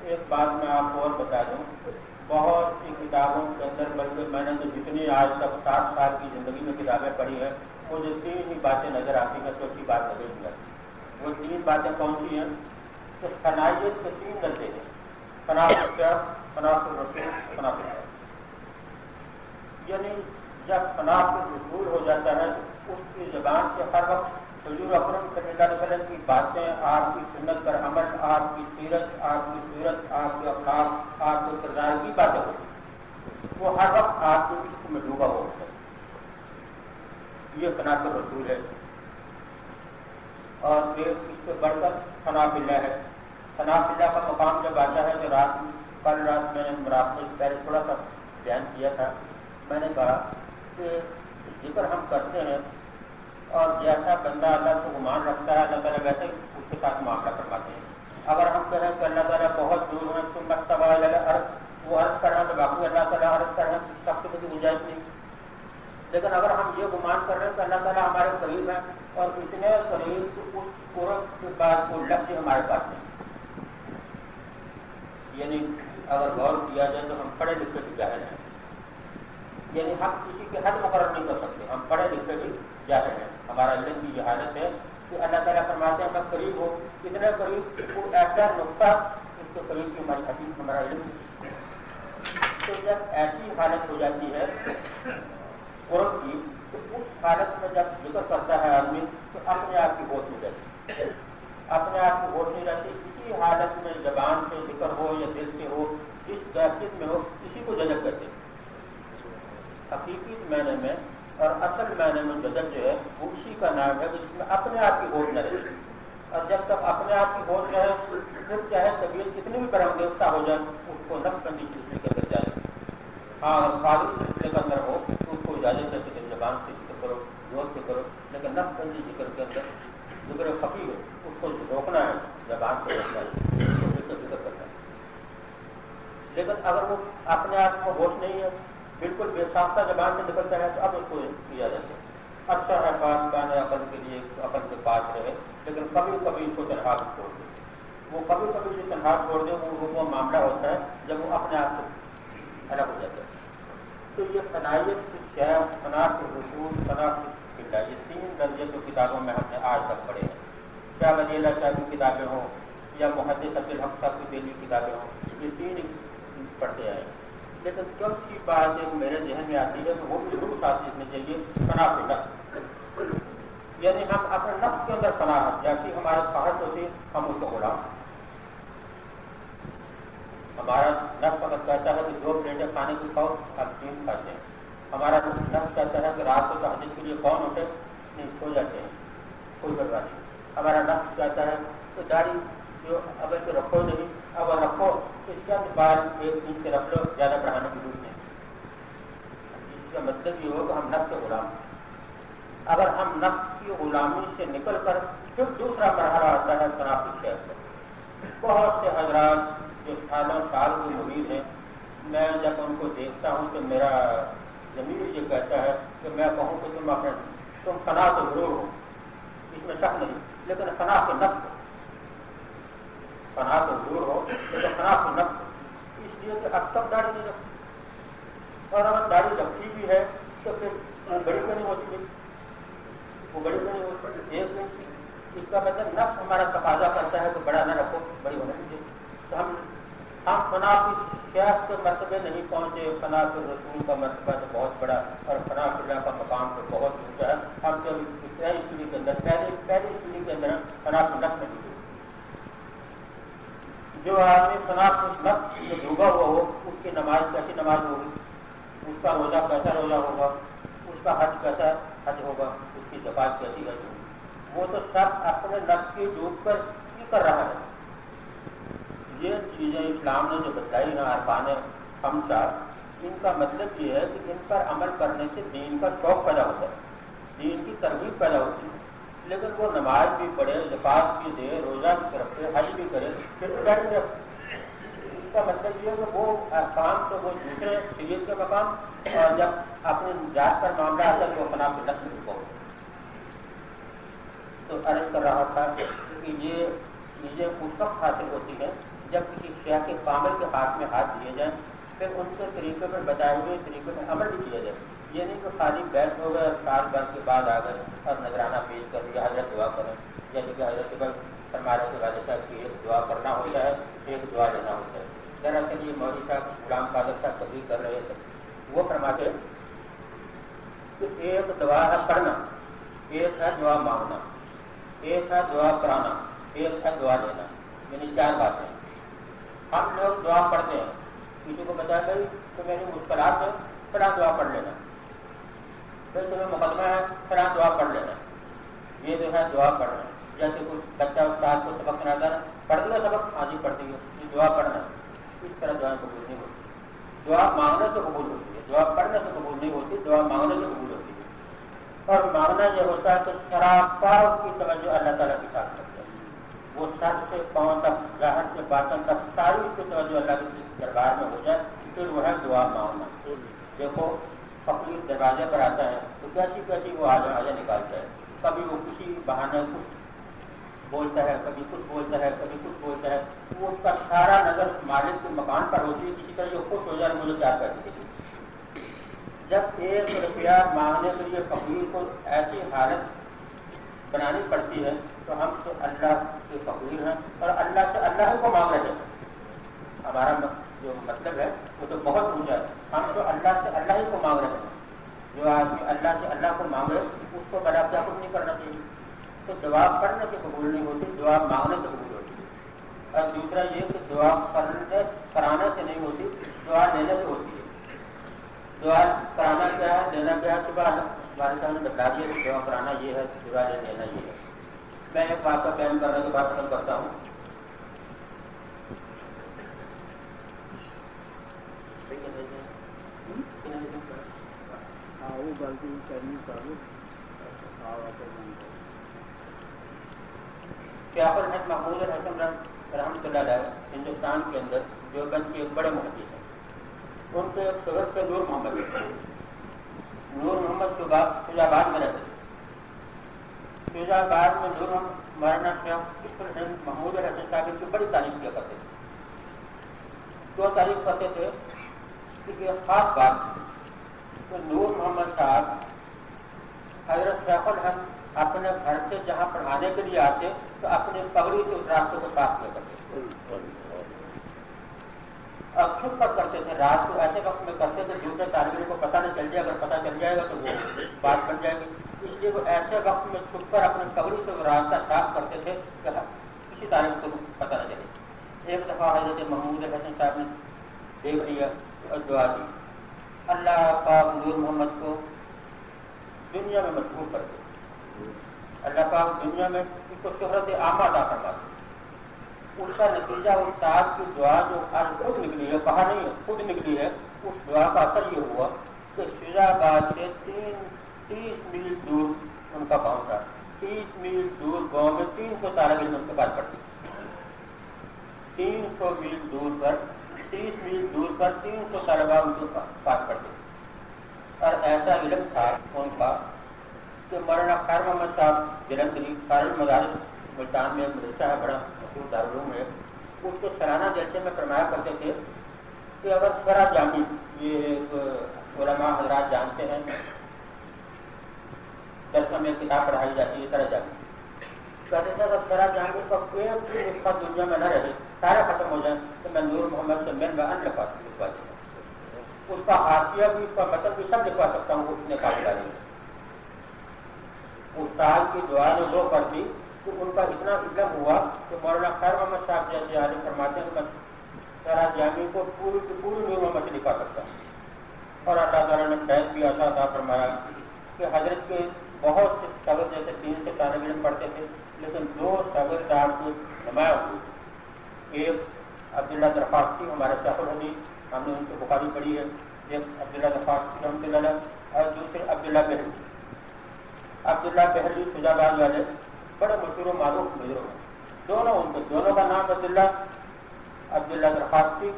ایک بات میں آپ کو اور بتا دوں، بہت سی کتابوں کے اندر بلکہ میں نے تو جتنی آج تک 60 سال کی زندگی میں کتابیں پڑھی ہیں مجھے 3 ہی باتیں نظر آتی ہیں، چوتھی بات نظر نہیں آتی. وہ 3 باتیں کون سی ہیں کہ فنائیت کے 3 درجے ہیں: فناء الشیخ، فناء الرسول، فناء الشیخ. یعنی جب فناء الرسول ہو جاتا ہے تو اس کی زبان سے ہر وقت حضور اکرم صلی اللہ علیہ وسلم کی باتیں، آپ کی سنت پر عمل، آپ کی سیرت، آپ کی سیرت، آپ کے اخلاق، آپ کے کردار کی باتیں ہوتی ہیں. وہ ہر وقت آپ کے عشق میں ڈوبا ہوتا ہے. یہ فناء الرسول ہے. اور پھر اس سے بڑھ کر ثناء باللہ ہے. ثناء باللہ کا مقام جب آتا ہے تو کل رات میں نے مراقبے سے پہلے تھوڑا سا بیان کیا تھا. میں نے کہا کہ ذکر ہم کرتے ہیں اور جیسا بندہ اللہ سے گمان رکھتا ہے اللہ تعالیٰ ویسے ہی اس کے ساتھ معاملہ فرماتے ہیں. اگر ہم کہیں کہ اللہ تعالیٰ بہت دور ہے تم استویٰ علی العرش، وہ عرض کر رہے ہیں تو باقی اللہ تعالیٰ عرض کر رہے ہیں، سب کی گنجائش نہیں. لیکن اگر ہم یہ گمان کر رہے ہیں کہ اللہ تعالیٰ ہمارے قریب ہے اور اتنے قریب اس قرب کے بعد کوئی لفظ ہمارے پاس نہیں، یعنی اگر غور کیا جائے تو ہم پڑھے لکھے بھی جاہل ہیں، یعنی ہم کسی کے حد مقرر نہیں کر سکتے، ہم پڑھے لکھے بھی جاہل ہیں. ہمارا علم کی یہ حالت ہے کہ اللہ تعالیٰ فرماتے ہیں میں قریب ہوں، اتنے قریب کوئی ایسا نقطہ اس کے قریب کی ہماری حقیقت ہمارا علم. تو جب ایسی حالت ہو جاتی ہے قرب کی، تو اس حالت میں جب ذکر کرتا ہے آدمی تو اپنے آپ کی ہوش نہیں رہتی، اپنے آپ کی ہوش نہیں رہتی. اسی حالت میں زبان سے ذکر ہو یا دل سے ہو، جس کیفیت میں ہو، اسی کو جذب کرتے ہیں. حقیقی معنی میں اور اصل معنی میں جذب جو ہے وہ اسی کا نام ہے جس میں اپنے آپ کی ہوش نہ رہے. اور جب تک اپنے آپ کی ہوش رہے پھر چاہے طبیعت کتنی بھی برانگیختہ ہو جائے اس کو نفس بندی سلسلے کے اندر جائے. ہاں اگر قابل سلسلے کے اندر ہو تو اس کو اجازت ہے کہ زبان سے ذکر کرو، زور سے کرو، لیکن نفس بندی ذکر کے اندر ذکر خفی ہے اس کو روکنا ہے، زبان سے روکنا ہے، ذکر کرنا ہے. لیکن اگر وہ اپنے آپ کو ہوش نہیں ہے، بالکل بے ساختہ زبان سے نکلتا ہے تو اب اس کو اجازت ہے. اچھا ہے پاسبان عقل کے لیے عقل کے پاس رہے، لیکن کبھی کبھی اس کو تنہا چھوڑ دے. وہ کبھی کبھی جو تنہا چھوڑ دے وہ معاملہ ہوتا ہے جب وہ اپنے آپ سے الگ ہو جاتا ہے. تو یہ فنائیت کی شیخ، فناء کے حصول، فناء کی قلہ، یہ تین درجے جو کتابوں میں ہم نے آج تک پڑھے ہیں، کیا ولی اللہ صاحب کی کتابیں ہوں یا محدث عبدالحق صاحب کی دہلی کتابیں ہوں، یہ تین پڑھتے آئے. لیکن چوتھی بات ایک میرے ذہن میں آتی ہے کہ وہ بھی ضرور ساتھ سیکھنی چاہیے، فناء فی النفس. یعنی ہم اپنے نفس کے اندر فنا، جیسی ہمارے خواہش ہوتی ہے ہم اس کو غلام. ہمارا نفس اگر کہتا ہے کہ 2 پلیٹیں کھانے کی کھاؤ، ہم 3 کھاتے ہیں. ہمارا نفس کہتا ہے کہ رات کو تہجد کے لیے کون اٹھے، نہیں سو جاتے ہیں، کوئی پرواہ نہیں. ہمارا نفس کہتا ہے کہ داڑھی جو اگر تو رکھو نہیں، اگر رکھو تو چند بار 1 انچ سے رکھ لو، زیادہ بڑھانے کی ضرورت نہیں. اس کا مطلب یہ ہو کہ ہم نفس کے غلام. اگر ہم نفس کی غلامی سے نکل کر پھر دوسرا مرحلہ آتا ہے فناء فی الشیخ. بہت سے حضرات جو سالوں سال کے مرید ہیں، میں جب ان کو دیکھتا ہوں تو میرا ضمیر یہ کہتا ہے کہ میں کہوں کہ تم فنا تو ضرور ہو، اس میں شک نہیں، لیکن فنا کے نفس، فنا تو ضرور ہو لیکن فنا کے نفس. اس لیے کہ اب تک داڑھی نہیں رکھتی، اور اگر داڑھی رکھی بھی ہے تو پھر بڑی تو نہیں ہوتی ہے، وہ بڑی تو نہیں ہوتی. ایک دن اس کا مطلب نفس ہمارا تقاضا کرتا ہے کہ بڑا نہ رکھو، بڑی ہونا چاہیے. تو ہم فناء فی الشیخ کے مرتبے نہیں پہنچے. فناء فی الرسول کا مرتبہ تو بہت بڑا اور فناء فی اللہ کا مقام تو بہت اونچا ہے. ہم تو پہلی پیڑھی کے اندر پہلی پیڑھی کے اندر فناء فی النفس نہیں ہوئی. جو آدمی فناء فی النفس میں ڈوبا ہوا ہو اس کی نماز کیسی نماز ہوگی، اس کا روزہ کیسا روزہ ہوگا، اس کا حج کیسا حج ہوگا، اس کی زکات کیسی حج ہوگی. وہ تو سب اپنے نفس کی ڈوب کر ہی کر رہا ہے. یہ چیزیں اسلام نے جو بتائی ہیں ارکان خمسہ، ان کا مطلب یہ ہے کہ ان پر عمل کرنے سے دین کا شوق پیدا ہوتا ہے، دین کی ترغیب پیدا ہوتی ہے. لیکن وہ نماز بھی پڑھے، زکات بھی دے، روزہ بھی رکھے، حج بھی کرے، پھر تو ڈر نہیں. اس کا مطلب یہ ہے کہ وہ احکام تو وہ دوسرے شریعت کے مقام، اور جب اپنے ذات پر معاملہ آتا ہے تو وہ فناء فی النفس میں رکو. تو عرض کر رہا تھا کہ یہ چیزیں اس وقت حاصل ہوتی ہیں جب کسی شیخ کے کامل کے ہاتھ میں ہاتھ دیے جائیں، پھر ان کے طریقے میں بتائے ہوئے طریقے میں عمل بھی کیا جائے. یہ نہیں کہ خالی بیٹھ ہو گئے، سال بھر کے بعد آ گئے اور نذرانہ پیش کر دیا حضرت دعا کریں، جیسے کہ حضرت پر فرمایا کہ والد صاحب کی ایک دعا کرنا ہوتا ہے، ایک دعا لینا ہوتا ہے. دراصل یہ مولوی صاحب غلام قادر صاحب تقریر کر رہے تھے، وہ فرماتے کہ ایک دعا ہے پڑھنا، ایک ہے دعا مانگنا، ایک ہے دعا کرانا، ایک ہے دعا لینا. یعنی 4 باتیں. ہم لوگ دعا پڑھتے ہیں، کسی کو بتا گئی کہ میری مشکلات ہے، فلاں دعا پڑھ لینا، پھر تمہیں مقدمہ ہے، فلاں دعا پڑھ لینا. یہ جو ہے دعا پڑھنا. جیسے کوئی بچہ استاد کو سبق سناتا ہے، پڑھ دیا سبق، ہاں جی پڑھ دیا، یہ دعا پڑھنا. اس طرح دعا قبول نہیں ہوتی. دعا مانگنے سے قبول ہوتی ہے، دعا پڑھنے سے قبول نہیں ہوتی، دعا مانگنے سے قبول ہوتی ہے. اور مانگنا یہ ہوتا ہے کہ سراپا کی توجہ اللہ تعالیٰ کی طرف کرتے ہیں، وہ سر سے پاؤں تک، ظاہر سے باطن تک ساری اس کی توجہ اللہ کے دربار میں ہو جائے، پھر وہ ہے دعا مانگنا۔ دیکھو فقیر دروازے پر آتا ہے تو کیسی کیسی وہ آجا نکالتا ہے، کبھی وہ کسی بہانے کچھ بولتا ہے، کبھی کچھ بولتا ہے، کبھی کچھ بولتا ہے، وہ اس کا سارا نظر مالک کے مکان پر ہوتی ہے، کسی طرح جو خوش ہو جائے مجھے کیا کرتی ہے۔ جب 1 روپیہ مانگنے کے لیے فقیر کو ایسی حالت بنانی پڑتی ہے تو ہم تو اللہ کے فقیر ہیں اور اللہ سے اللہ کو مانگ رہے ہیں۔ ہمارا جو مطلب ہے وہ تو بہت اونچا ہے، ہم تو اللہ سے اللہ ہی کو مانگ رہے ہیں۔ جو آدمی اللہ سے اللہ کو مانگ رہے اس کو بڑا کیا کچھ نہیں کرنا چاہیے۔ تو دعا پڑھنے سے قبول نہیں ہوتی، دعا مانگنے سے قبول ہوتی ہے۔ اور دوسرا یہ کہ دعا کرانے سے نہیں ہوتی، دعا لینے سے ہوتی ہے۔ دعا کرانا کیا ہے، لینا کیا ہے، صبح ہمارے صاحب نے بتا دیا کہ دعا کرانا یہ ہے، دعا لینا یہ ہے۔ میں ایک بات کا بیان کرنے کے بعد ختم کرتا ہوں۔ شیخ الحق محمود الحسن رحمۃ اللہ علیہ ہندوستان کے اندر دیوبند کے ایک بڑے محدث ہیں، ان کے ایک شاگرد تھے نور محمد۔ نور محمد فیض آباد میں رہتے تھے۔ فیض آباد میں نور مولانا شیخ الحق محمود الحسن صاحب کی بڑی تعریف کیا کرتے تھے۔ کیوں تعریف کرتے تھے کہ ایک خاص بات کہ نور محمد صاحب حضرت شیخ الحق اپنے گھر سے جہاں پڑھانے کے لیے آتے تو اپنی پگڑی سے اس راستے کو صاف کیا کرتے تھے اور چھپ کر کرتے تھے۔ رات کو ایسے وقت میں کرتے تھے دوسرے طالب علم کو پتہ نہ چل جائے، اگر پتہ چل جائے گا تو وہ بات بن جائے گی، اس لیے وہ ایسے وقت میں چھپ کر اپنی پگڑی سے وہ راستہ صاف کرتے تھے کہ کسی طالب کو پتہ نہ چلے۔ ایک دفعہ حضرت محمود الحسن صاحب نے دیکھ لیا اور دعا دی، اللہ پاک نور محمد کو دنیا میں مشہور کر دے، اللہ پاک دنیا میں اس کو شہرت عامہ عطا فرما دے۔ اس کا نتیجہ استاد کی دعا جو آج خود نکلی ہے، کہا نہیں ہے، خود نکلی ہے، اس دعا کا اثر یہ ہوا کہ فیض آباد سے 30 میل دور ان کا گاؤں تھا، 30 میل دور گاؤں میں 300 طالب علم ان کے پاس پڑھتے، 300 میل دور پر 30 میل دور پر 300 طلبا ان کے پاس پڑھتے، اور ایسا علم تھا ان کا کہ مولانا خیر محمد صاحب جلندری دارالمدارس ملتان میں ایک مدرسہ ہے، بڑا مشہور دارالعلوم ہے، اس کے سالانہ جلسے میں فرمایا کرتے تھے کہ اگر سرا جامی، یہ علماء حضرات جانتے ہیں جلسہ میں کتاب پڑھائی جاتی ہے سرا جامی، کہتے تھے اگر سرا جامی کا کوئی بھی نسخہ دنیا میں نہ رہے، سارا ختم ہو جائے تو میں نور محمد سے من ان لکھوا دوں، اس کا حاشیہ بھی، اس کا مطلب بھی سب لکھوا سکتا ہوں اس نے کاغذاری میں۔ استاد کی دعا نے وہ کر دی کہ ان کا اتنا علم ہوا کہ مولانا خیر محمد صاحب جیسے عالم فرماتے ہیں کہ میں سارا جامع کو پوری کی پوری نور محمد سے لکھا کرتا ہوں، اور اللہ تعالیٰ نے فیض بھی ایسا عطا فرمایا کہ حضرت کے بہت سے شاگرد جیسے 3 سے طالب علم پڑھتے تھے، لیکن 2 شاگرد آپ کو نمایاں ہوئی، ایک عبداللہ درخواستی ہمارے شیخ الحدیث، ہم نے ان کی بخاری پڑھی ہے، ایک عبداللہ درخواستی رحمۃ اللہ علیہ، اور دوسرے عبداللہ بہلوی۔ عبداللہ بہلوی فیض آباد والے بڑے مشہور و معروف بزرگ ہیں، دونوں ان کے، دونوں کا نام عبداللہ درخواستی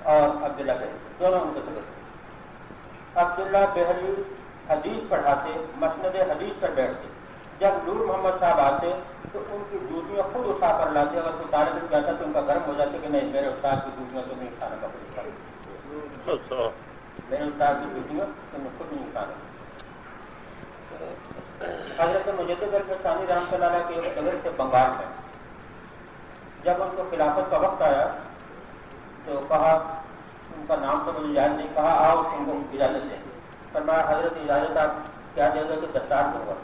اور عبداللہ بہلوی، دونوں ان کے سبب۔ عبداللہ بہلوی حدیث پڑھاتے، مسند حدیث پر بیٹھتے، جب نور محمد صاحب آتے تو ان کی جوتیاں خود اٹھا کر لاتے، اگر کوئی طالب علم جاتا تو ان کا گرم ہو جاتا کہ نہیں میرے استاد کی جوتیاں تو نہیں اٹھانا، میرے استاد کی جوتیاں تو میں خود نہیں اٹھانا۔ حضرت مجدد الفسانی رحمۃ اللہ علیہ کے ایک شاگرد تھے بنگال میں، جب ان کو خلافت کا وقت آیا تو کہا، ان کا نام تو مجھے یاد نہیں، کہا آؤ ان کو اجازت دیں، فرمایا حضرت اجازت آپ کیا دے گا کہ دستار دوں گا۔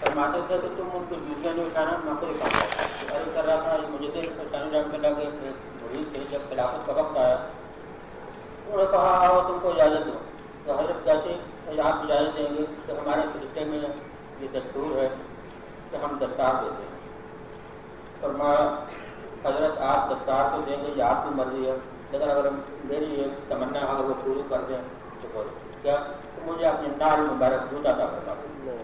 فرماتے تھے کہ تم ان کو جوتیاں نہیں اٹھانا، میں خود اٹھاؤں گا. عرض کر رہا تھا مجھے ثانی رحمۃ اللہ کے مرید تھے، جب خلافت کا وقت آیا انہوں نے کہا آؤ تم کو اجازت دو. تو حضرت کیسے آپ اجازت دیں گے؟ کہ ہمارے طریقے میں یہ دستور ہے کہ ہم دستار دیتے ہیں. فرمایا حضرت آپ دستار تو دیں گے یہ آپ کی مرضی ہے، لیکن اگر میری یہ تمنا اگر وہ پوری کر دیں تو بولو کیا تو مجھے اپنے نال مبارک جوتا عطا فرما دیں،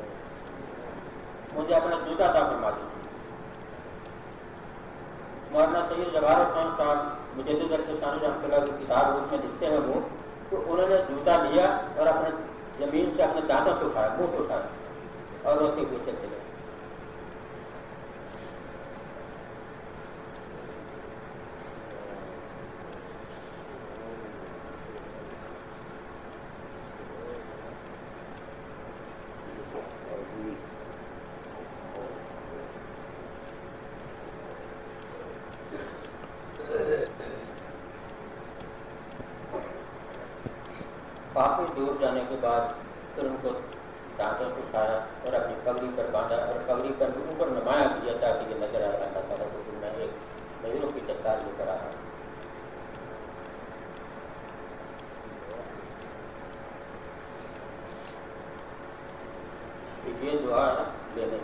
مجھے اپنا جوتا عطا فرما دیں. مولانا سید جواہر خان صاحب مجدد ثانی رحمۃ اللہ کی کتاب اس میں لکھتے ہیں وہ، تو انہوں نے جوتا لیا اور اپنے زمین سے اپنے دانتوں سے اٹھایا، منہ سے اٹھایا اور روتے ہوئے چلتے گئے. کافی دور جانے کے بعد پھر ان کو دانتوں سے اٹھایا اور اپنی پگڑی پر باندھا اور پگڑی پر اوپر نمایاں کیا تاکہ یہ نظر آیا اللہ تعالیٰ کو کہ میں ایک نظروں کی دستار لے کر آیا. یہ دعا ہے لینے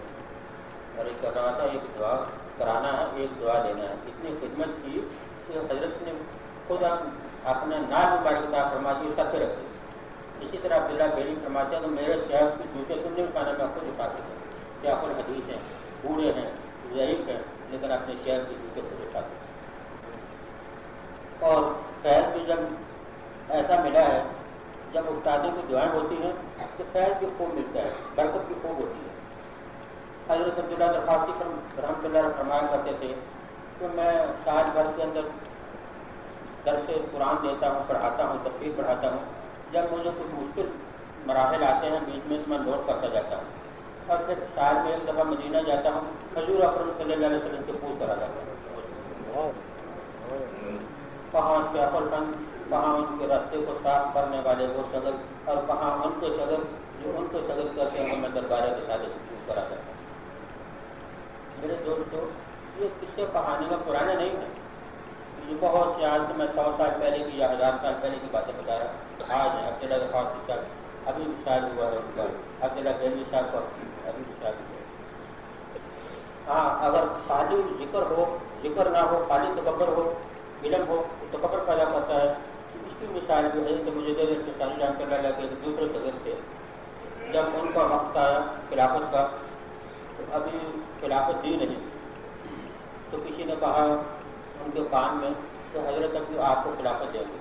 اور ایک کر رہا تھا ایک دعا کرانا ہے، ایک دعا لینا ہے. اتنی خدمت کی کہ حضرت نے خود اپنے نال مبارک عطا فرما دی سب سے رکھے. اسی طرح عبداللہ بیلی فرماتے ہیں کہ میرے شہر کی جوتے تم نے اٹھانا میں خود اٹھاتے ہیں. کیا خود حدیث ہیں، بوڑھے ہیں، ضعیف ہیں، لیکن اپنے شہر کی جوتے خود اٹھاتے ہیں. اور خیر بھی جب ایسا ملا ہے، جب استادوں کی دعائیں ہوتی ہیں تو خیر بھی خوب ملتا ہے، برکت بھی خوب ہوتی ہے. حضرت عبداللہ درخواستی رحمۃ اللہ فرمایا کرتے تھے کہ میں سال بھر کے اندر درس قرآن دیتا ہوں، پڑھاتا ہوں، تفسیر پڑھاتا ہوں. جب مجھے کچھ مشکل مراحل آتے ہیں بیچ میں میں نوٹ کرتا جاتا ہوں اور پھر سال میں ایک دفعہ مدینہ جاتا ہوں، حضور اکرم صلی اللہ علیہ وسلم سے پوچھ کرا جاتا ہوں کہاں شیخ الفن، کہاں ان کے راستے کو صاف کرنے والے وہ شغل، اور کہاں ان کے شغل جو ان کو شغل کرتے ہیں میں دربارہ کے ساتھ پوچھ کرا جاتا ہوں. میرے دوستوں یہ قصے کہانی میں پرانے نہیں ہیں، یہ بہت سے آج سے میں 100 سال پہلے کی یا 1000 سال پہلے کی باتیں بتا رہا ہوں. آج عبداللہ درخواستی صاحب ابھی بھی شاید ہوا ہے ان کا، عبداللہ بیلی صاحب کا ابھی بھی شاید ہوا ہے. ہاں اگر خالی ذکر ہو، ذکر نہ ہو، خالی تکبر ہو، علم ہو تو تکبر پیدا کرتا ہے. اس کی مثال جو ہے کہ مجھے ثانی رحمۃ اللہ کے دوسرے صدر تھے، جب ان کا وقت آیا خلافت کا تو ابھی خلافت دی نہیں، تو کسی نے کہا ان کے کان میں کہ حضرت ابھی آپ کو خلافت دیں گے.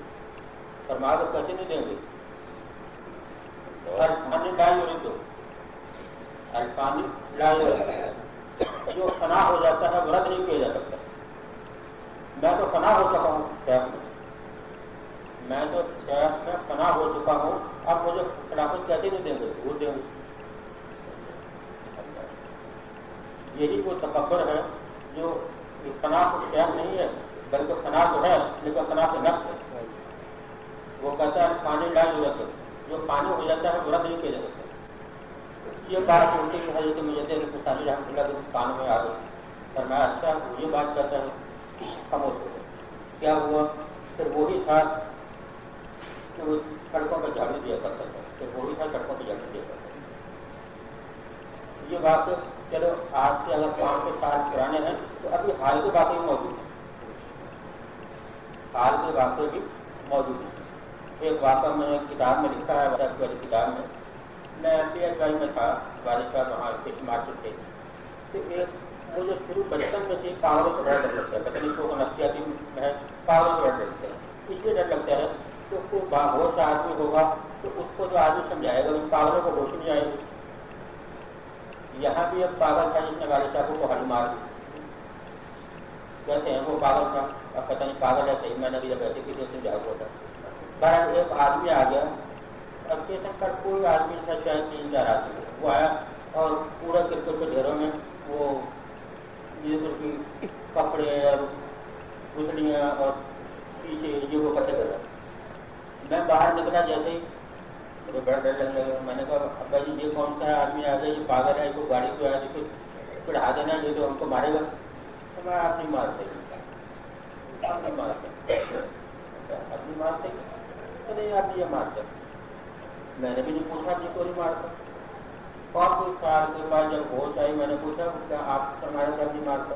فرمایا تو کیسے نہیں دیں گے؟ الفانی لا یرد، الفانی لا یرد، جو فنا ہو جاتا ہے وہ رد نہیں کیا جا سکتا. میں تو فنا ہو چکا ہوں شیخ میں، میں تو شیخ میں فنا ہو چکا ہوں، اب مجھے خلافت کیسے نہیں دیں گے؟ وہ دیں گے. یہی وہ تکبر ہے جو فنا کو شیخ نہیں ہے بلکہ فنا تو ہے لیکن فنا سے نفس ہے. وہ کہتا ہے پانی لا ضرورت ہے، جو پانی ہو جاتا ہے وہ رد نہیں کیا جا سکتا. یہ بات سنتے کہ حضرت مجدد ثانی رحمۃ اللہ کے کان میں آ گئی. فرمایا اچھا یہ بات کہتا ہے، خاموش ہو گئے. کیا ہوا؟ پھر وہی تھا کہ وہ سڑکوں پہ جھاڑو دیا کرتا تھا، پھر وہی تھا سڑکوں پہ جھاڑو دیا کرتا تھا. یہ بات چلو آج سے اگر 500 سال پرانے ہیں تو ابھی حال کے واقعے موجود ہیں، حال کے واقعے بھی موجود ہیں. ایک واقعہ میں نے کتاب میں لکھا ہے، والی کتاب میں PSY میں تھا، والد صاحب وہاں فش مارکیٹ تھے. تو ایک مجھے شروع بچپن میں سے پاگلوں سے ڈر لگتا ہے، پتہ نہیں کو نفسیاتی ہے، پاگلوں سے ڈر لگتا ہے. اس لیے ڈر لگتا ہے کہ کوئی باہوش آدمی ہوگا تو اس کو جو آدمی سمجھائے گا ان پاگلوں کو ہوش نہیں آئے گی. یہاں بھی ایک پاگل تھا جس نے والد صاحب کو ہل مار دی. کہتے ہیں وہ پاگل تھا، اب پتہ نہیں پاگل ہے صحیح میں نے جب ایسے کسی سے جاگ ہوتا. بہرحال ایک آدمی آ گیا، اب اسٹیشن پر کوئی آدمی تھا شاید 3-4 آدمی، وہ آیا اور پورا کرکٹ کے ڈھیروں میں وہ کی کپڑے اور گھسڑیاں اور پیچھے یہ وہ کٹے کر رہا. میں باہر نکلا جیسے ہی مجھے بڑا ڈر لگنے لگا. میں نے کہا ابا جی یہ کون سا آدمی آ گیا, یہ پاگل ہے, کوئی گاڑی پہ آ جی پڑھا دینا, نہیں تو ہم کو مارے گا. تو میں آپ نہیں مارتے, آپ نہیں مارتے, آپ نہیں مارتے, تو نہیں آپ یہ مارتے. میں نے بھی نہیں پوچھا جی کو نہیں مارتا. اور کوئی سال کے بعد جب ہوش آئی میں نے پوچھا کیا آپ ہمارے گھر نہیں مارتا,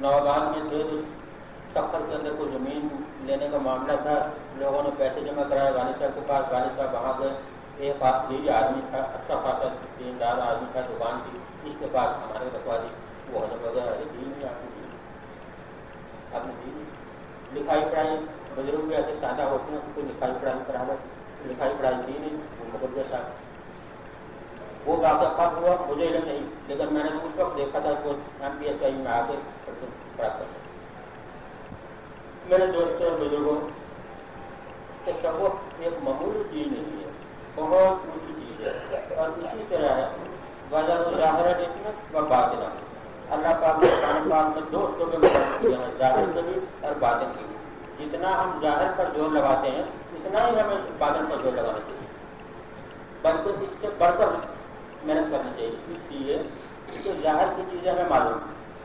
نوبان میں تھے, سفر کے اندر کوئی زمین لینے کا معاملہ تھا, لوگوں نے پیسے جمع کرائے والد صاحب کے پاس. والد صاحب وہاں گئے, ایک آدمی تھا, اچھا خاصا دیندار آدمی تھا, دکان تھی, اس کے پاس ہمارے رکھوا دی. وہ ہمیں وغیرہ دین نہیں, آپ نے دین لکھائی پڑھائی بزرگ بھی ایسے سادہ ہوتے ہیں, کوئی لکھائی پڑھائی کرا رہا, لکھائی پڑھائی کی نہیں, وہ مغل جیسا. وہ واقعہ کب ہوا مجھے علم نہیں, لیکن میں نے اس وقت دیکھا تھا کہ MPSI میں آ کے پڑھا کر. میرے دوستوں اور بزرگوں کہ تصوف ایک معمولی چیز نہیں ہے, بہت اونچی چیز ہے. اور اسی طرح ہے وجہ و ظاہرہ نعمت و باطنہ. اللہ پاک نے قرآن پاک میں دو شعبے مقرر کیے ہیں, ظاہر کے بھی اور باطن کے بھی. جتنا ہم ظاہر پر زور لگاتے ہیں اتنا ہی ہمیں باطن پر زور لگانا چاہیے, بلکہ اس سے بڑھ کر محنت کرنی چاہیے. اس لیے کہ ظاہر کی چیزیں ہمیں معلوم,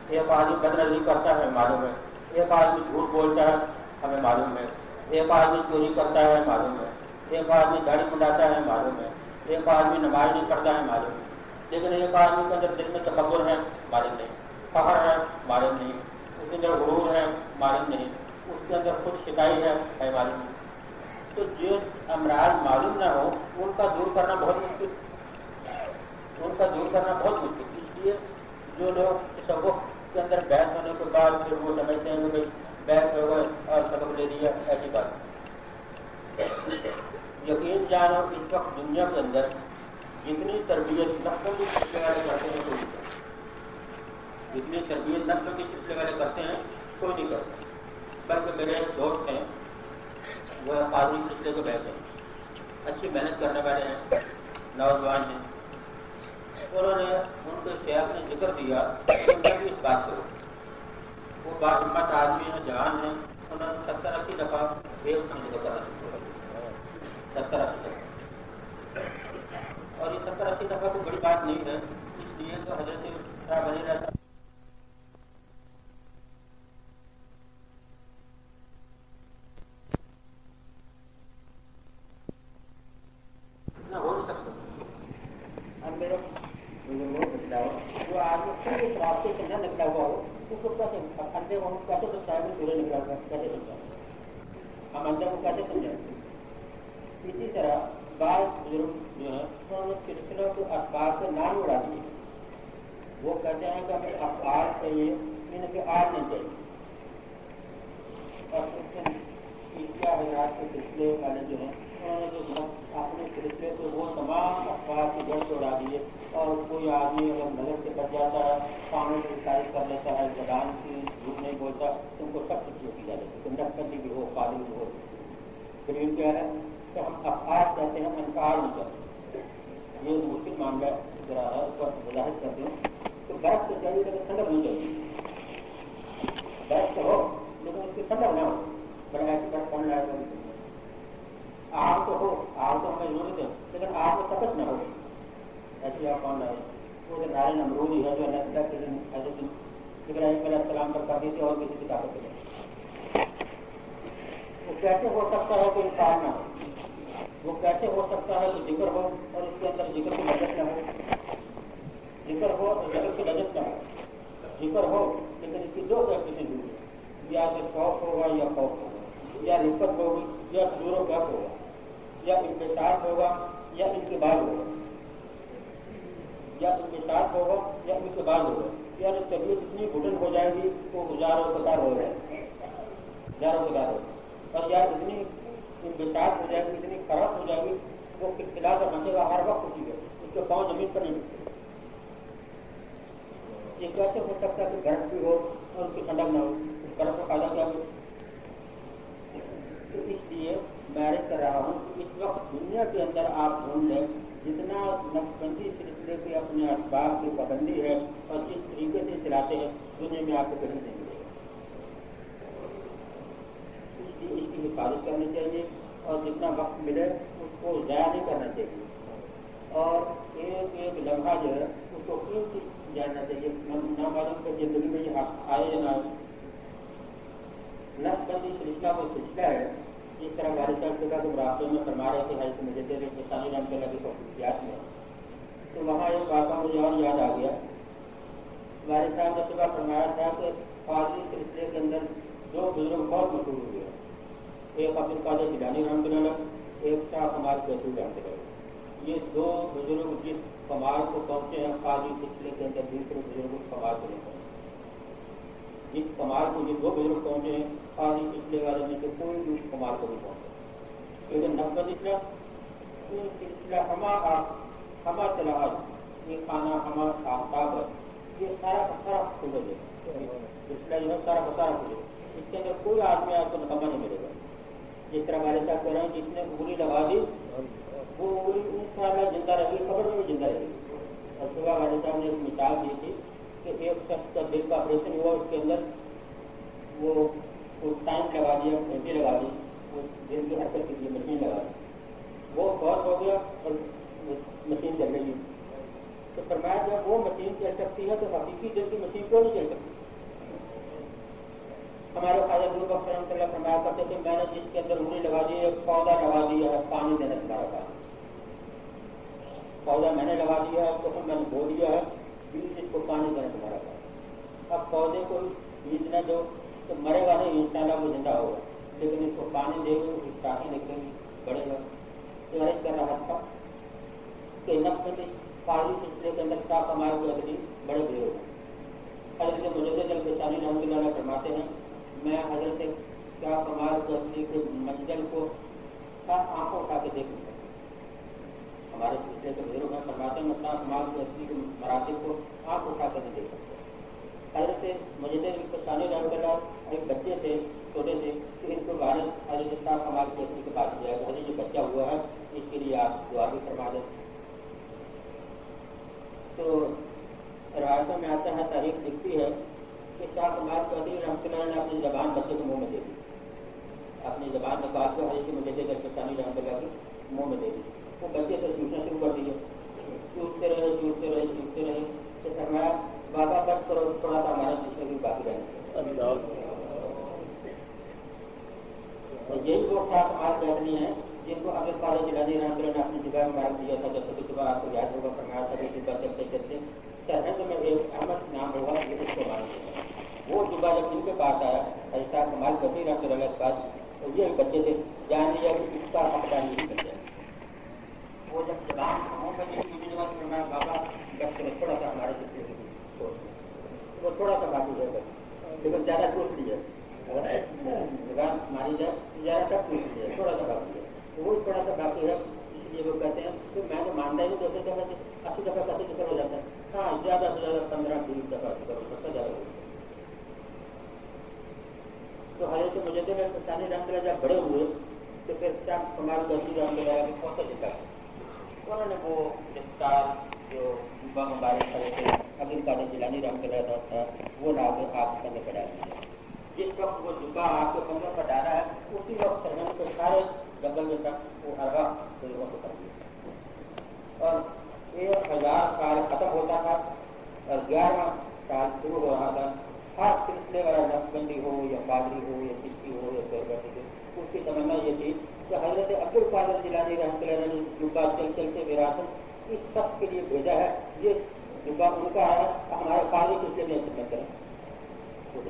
ایک آدمی بد نظری کرتا ہے معلوم ہے, ایک آدمی جھوٹ بولتا ہے ہمیں معلوم ہے, ایک آدمی چوری کرتا ہے معلوم ہے, ایک آدمی داڑھی منڈاتا ہے معلوم ہے, ایک آدمی نماز نہیں پڑھتا ہے معلوم ہے, لیکن ایک آدمی کے اندر دل میں تکبر ہے معلوم نہیں, فخر ہے معلوم نہیں, اس کے اندر غرور ہے معلوم نہیں, اس کے اندر خود شکائی ہے معلوم نہیں. تو جو امراض معلوم نہ ہو ان کا دور کرنا بہت مشکل, ان کا دور کرنا بہت مشکل. اس لیے جو لوگ تصوف کے اندر بحث ہونے کے بعد پھر وہ سمجھتے ہیں کہ بھائی بحث ہو گئے اور سبق لے لیا, ایسی بات. یقین جانو اس وقت دنیا کے اندر جتنی تربیت نفسوں کی سلسلے والے کرتے ہیں کوئی نہیں کرتے, جتنی تربیت نفسوں کی سلسلے والے کرتے ہیں کوئی نہیں کرتا. بلکہ میرے ایک دوست ہیں, وہ قاضی سلسلے کو بیٹھے ہیں, اچھی محنت کرنے والے ہیں, نوجوان ہیں. انہوں نے ان کے شیخ نے ذکر دیا ان کا بھی اس بات کرو. وہ باہمت آدمی ہیں, جوان ہیں, انہوں نے 70-80 دفعہ ایک سمجھ کرنا شروع کر دیا, 70-80 دفعہ. اور یہ 70-80 دفعہ کوئی بڑی بات نہیں ہے, اس لیے تو حضرت صاحب بنے رہتا ہو نہیں سکتا. اب میرے وہ آدمی راستے سے نہ نکلا ہوا ہو اس کو کیسے اندھے کو کیسے سمجھائے میں پورے نکلا ہوا کیسے سمجھائیں, ہم اندھے کو کیسے سمجھائیں. اسی طرح بعض بزرگ جو ہیں انہوں نے سلسلوں کے اخبار کے نام اڑا دیے. وہ کہتے ہیں کہ ہمیں اخبار چاہیے, ان کے آر نہیں چاہیے. اور کیا حضرات کے سلسلے والے جو ہیں انہوں نے جو اپنے سلسلے کو وہ تمام اخبار کی جڑ سے اڑا دیے. اور کوئی آدمی اگر نظر سے بچ جاتا ہے, سامنے کی تعریف کر لیتا ہے, زبان کی جھوٹ نہیں بولتا, ان کو سب کچھ کی جا رہی ہے, نقصی بھی ہو, قابل بھی ہو. پھر یہ کیا ہے کہ ہم افعال کہتے ہیں, انکار نہیں کرتے. یہ مشکل معاملہ ذرا ہے, اس پر وضاحت کرتے ہیں. تو برف تو چاہیے لیکن ٹھنڈک نہیں چاہیے. برف تو ہو لیکن اس کی ٹھنڈک نہ ہو, بڑا ایسی برف پڑنا ہے. آگ تو ہو, آگ تو ہمیں ضرورت ہے, لیکن آگ میں تپش نہ ہو. ایسی آپ کون رہے وہ نارائن امرودی ہے جو اللہ کے دن حضرت ابراہیم علیہ السلام پر کر دی تھی اور کسی کی طاقت نہیں. وہ کیسے ہو سکتا ہے کہ انسان نہ ہو, وہ کیسے ہو سکتا ہے کہ ذکر ہو اور اس کے اندر ذکر کی لذت نہ ہو, ذکر ہو اور ذکر کی لذت نہ ہو, ذکر ہو لیکن اس کی دو کیفیتیں دور ہیں, یا تو شوق ہوگا یا خوف ہوگا, یا رفت ہوگی یا حضور و غیب ہوگا, یا انکشاف ہوگا یا انقبال ہوگا, یا انکشاف ہوگا یا انقبال ہوگا. یا طبیعت اتنی گھٹن ہو جائے گی وہ گزارو گزار ہو جائے گی, گزارو گزار ہو, اور یا اتنی انکشاف ہو جائے گی, اتنی خراب ہو جائے گی وہ اختلاف کا بچے گا ہر وقت اٹھی گئے, اس کے پاؤں زمین پر نہیں ملتے. یہ کیسے ہو سکتا ہے کہ گرم بھی ہو اور اس کی ٹھنڈک نہ ہو, اس گرم کا فائدہ کیا ہو. تو اس لیے میں عرض کر رہا ہوں کہ اس وقت دنیا کے اندر آپ ڈھونڈ لیں جتنا نقشبندی سلسلے کی اپنے اسباب کی پابندی ہے اور جس طریقے سے چلاتے ہیں دنیا میں آپ کو کہیں نہیں ملے گا. حفاظت کرنی چاہیے اور جتنا وقت ملے اس کو ضائع نہیں کرنا چاہیے اور ایک ایک لمحہ جو ہے اس کو قیمتی جاننا چاہیے نہ معلوم کہ زندگی میں یہ آئے یا نہ آئے. نقش بندی سلسلہ وہ سلسلہ ہے جس طرح والد صاحب سے کہا کہ راستے میں فرما رہے تھے حضرت مجدد ثانی رحمۃ اللہ کی خصوصیات میں تو وہاں ایک واقعہ مجھے اور یاد آ گیا. والد صاحب نے صبح فرمایا تھا کہ قادری سلسلے کے اندر دو بزرگ بہت مشہور ہوئے ہیں. ایک عبد القادر جیلانی رحمۃ اللہ ایک شاہ کمال قیصور رحمۃ اللہ. یہ دو بزرگ جس کمال کو پہنچے ہیں قادری سلسلے کے اندر دوسرے بزرگ کمال کو نہیں پہنچے. جس کمال کو یہ دو بزرگ پہنچے ہیں قادری سلسلے والے میں سے کوئی بھی اس کمال کو نہیں پہنچے. لیکن نقص سلسلہ ہما چلا یہ کھانا ہما آفتاب یہ سارا کا سارا سورج ہے. سلسلہ جو ہے سارا کا سارا سورج ہے. اس کے اندر کوئی آدمی آپ کو نکما نہیں ملے گا. جس طرح والد صاحب کہہ رہے ہیں جس نے انگلی لگا دی وہ انگلی انشاءاللہ زندہ رہے گی خبر میں زندہ رہے گی. اور صبح والد صاحب نے ایک مثال دی تھی کہ ایک شخص کا دل کا آپریشن ہوا اس کے اندر وہ ٹائم لگا دیا گھنٹی لگا دی وہ دل کی حرکت کے لیے مشین لگا دی وہ فوت ہو گیا اور مشین چل رہی ہے. تو فرمایا جب وہ مشین چل سکتی ہے تو حقیقی دل کی مشین کیوں نہیں چل سکتی. ہمارے خواجہ گرو بخش رحمۃ اللہ فرمایا کرتے تھے میں نے جس کے اندر انگلی لگا دی ہے پودا لگا دیا ہے پانی دینا تمہارا کام. پودا میں نے لگا دیا ہے تو میں نے بو دیا ہے بیج اس کو پانی دینا تمہارا کام. اب پودے کو بیج نہ دو تو مرے گا نہیں انشاءاللہ وہ زندہ ہوگا لیکن اس کو پانی دے گی اس ٹاکی نکلے گی بڑھے گا. تو عرض کر رہا تھا کہ نقص قادری سلسلے کے اندر کیا کمال کو لگتی بڑے بڑے ہوگا. حضرت مجدد البستانی رحمۃ اللہ علیہ فرماتے ہیں میں حضرت کیا کمال کو اصلی کے منزل کو سات آنکھوں اٹھا کے دیکھ سکتا ہوں. ہمارے سلسلے کے بزرگ میں فرماتے ہیں میں کیا کمال کو اصلی کے مراتب کو آنکھ اٹھا کر نہیں دیکھ سکتا. حضرت مجدد البستانی رحمۃ اللہ ایک بچے تھے چھوٹے تھے کہ ان کو والد حضرت کیا کمال کی اصلی کے پاس دیا کہ حضرت جو بچہ ہوا ہے اس کے لیے آپ دعا بھی فرما دیں. تو روایتوں میں آتا ہے تاریخ لکھتی ہے کہ شاہ کمال قادری رحمۃ اللہ نے اپنی زبان بچے کو منہ میں دے دی. اپنی زبان میں بات کو حضرت مجدد البستانی رحمۃ اللہ کے منہ میں دے دی. وہ بچے سے چوٹنا شروع کر دیے. چوٹتے رہے تو فرمایا بابا بس کرو تھوڑا سا ہمارا جسم بھی باقی رہنا. یہی وہ شاہ کمال قادری ہیں جن کو عبد القادر جیلانی رحمۃ اللہ نے اپنی جگہ میں مارک دیا تھا. جب کبھی صبح آپ کو یاد ہوگا فرمایا تھا کہ صبح چلتے چلتے سرحد میں ایک احمد نام ہوگا یہ اس کو مانتے ہیں. وہ صبح جب ان کے پاس آیا ایسا کمال قادری رحمۃ اللہ کے پاس تو یہ بچے تھے جان لیا کہ اس کا حقدار نہیں بن جائے. وہ جب زبان فرمایا بابا بس تھوڑا سا ہمارے جسم وہ تھوڑا سا باقی ہے لیکن زیادہ سوچ لیجیے اگر زبان مانی جائے زیادہ تک سوچ لیجیے تھوڑا سا باقی ہے. وہ تھوڑا سا باقی ہے اس لیے وہ کہتے ہیں کہ میں تو مانتا ہی نہیں 80 دفعہ 80 ذکر ہو جاتا ہے. ہاں زیادہ سے زیادہ 15-20 دفعہ ذکر ہو سکتا زیادہ ہو. تو حضرت مجدد البستانی رحمۃ اللہ جب بڑے ہوئے تو پھر شاہ کمال قادری رحمۃ اللہ کی کون سا ذکر ہے انہوں نے وہ گرفتار جو جوبہ مبارک کرے تھے عبد القادر جیلانی رحمۃ اللہ تھا وہ لا کے آپ کے اندر ڈال دیا. جس وقت وہ جوبہ آپ کے کمرے پر ڈالا ہے اسی وقت سرحد کے سارے جنگل میں تھا وہ اربا بزرگوں کو کر دیا اور 1000 سال ختم ہوتا تھا اور 11واں سال شروع ہو رہا تھا. ہر سلسلے والا نقشبندی ہو یا قادری ہو یا چشتی ہو یا سوربتی ہو اس کی تمنا یہ تھی کہ حضرت عبد القادر جیلانی رحمۃ اللہ نے جوبہ چل چل کے وراثت اس شخص کے لیے بھیجا ہے. یہ جوبہ ان کا ہے ہمارے قاضی سلسلے میں خدمت کریں.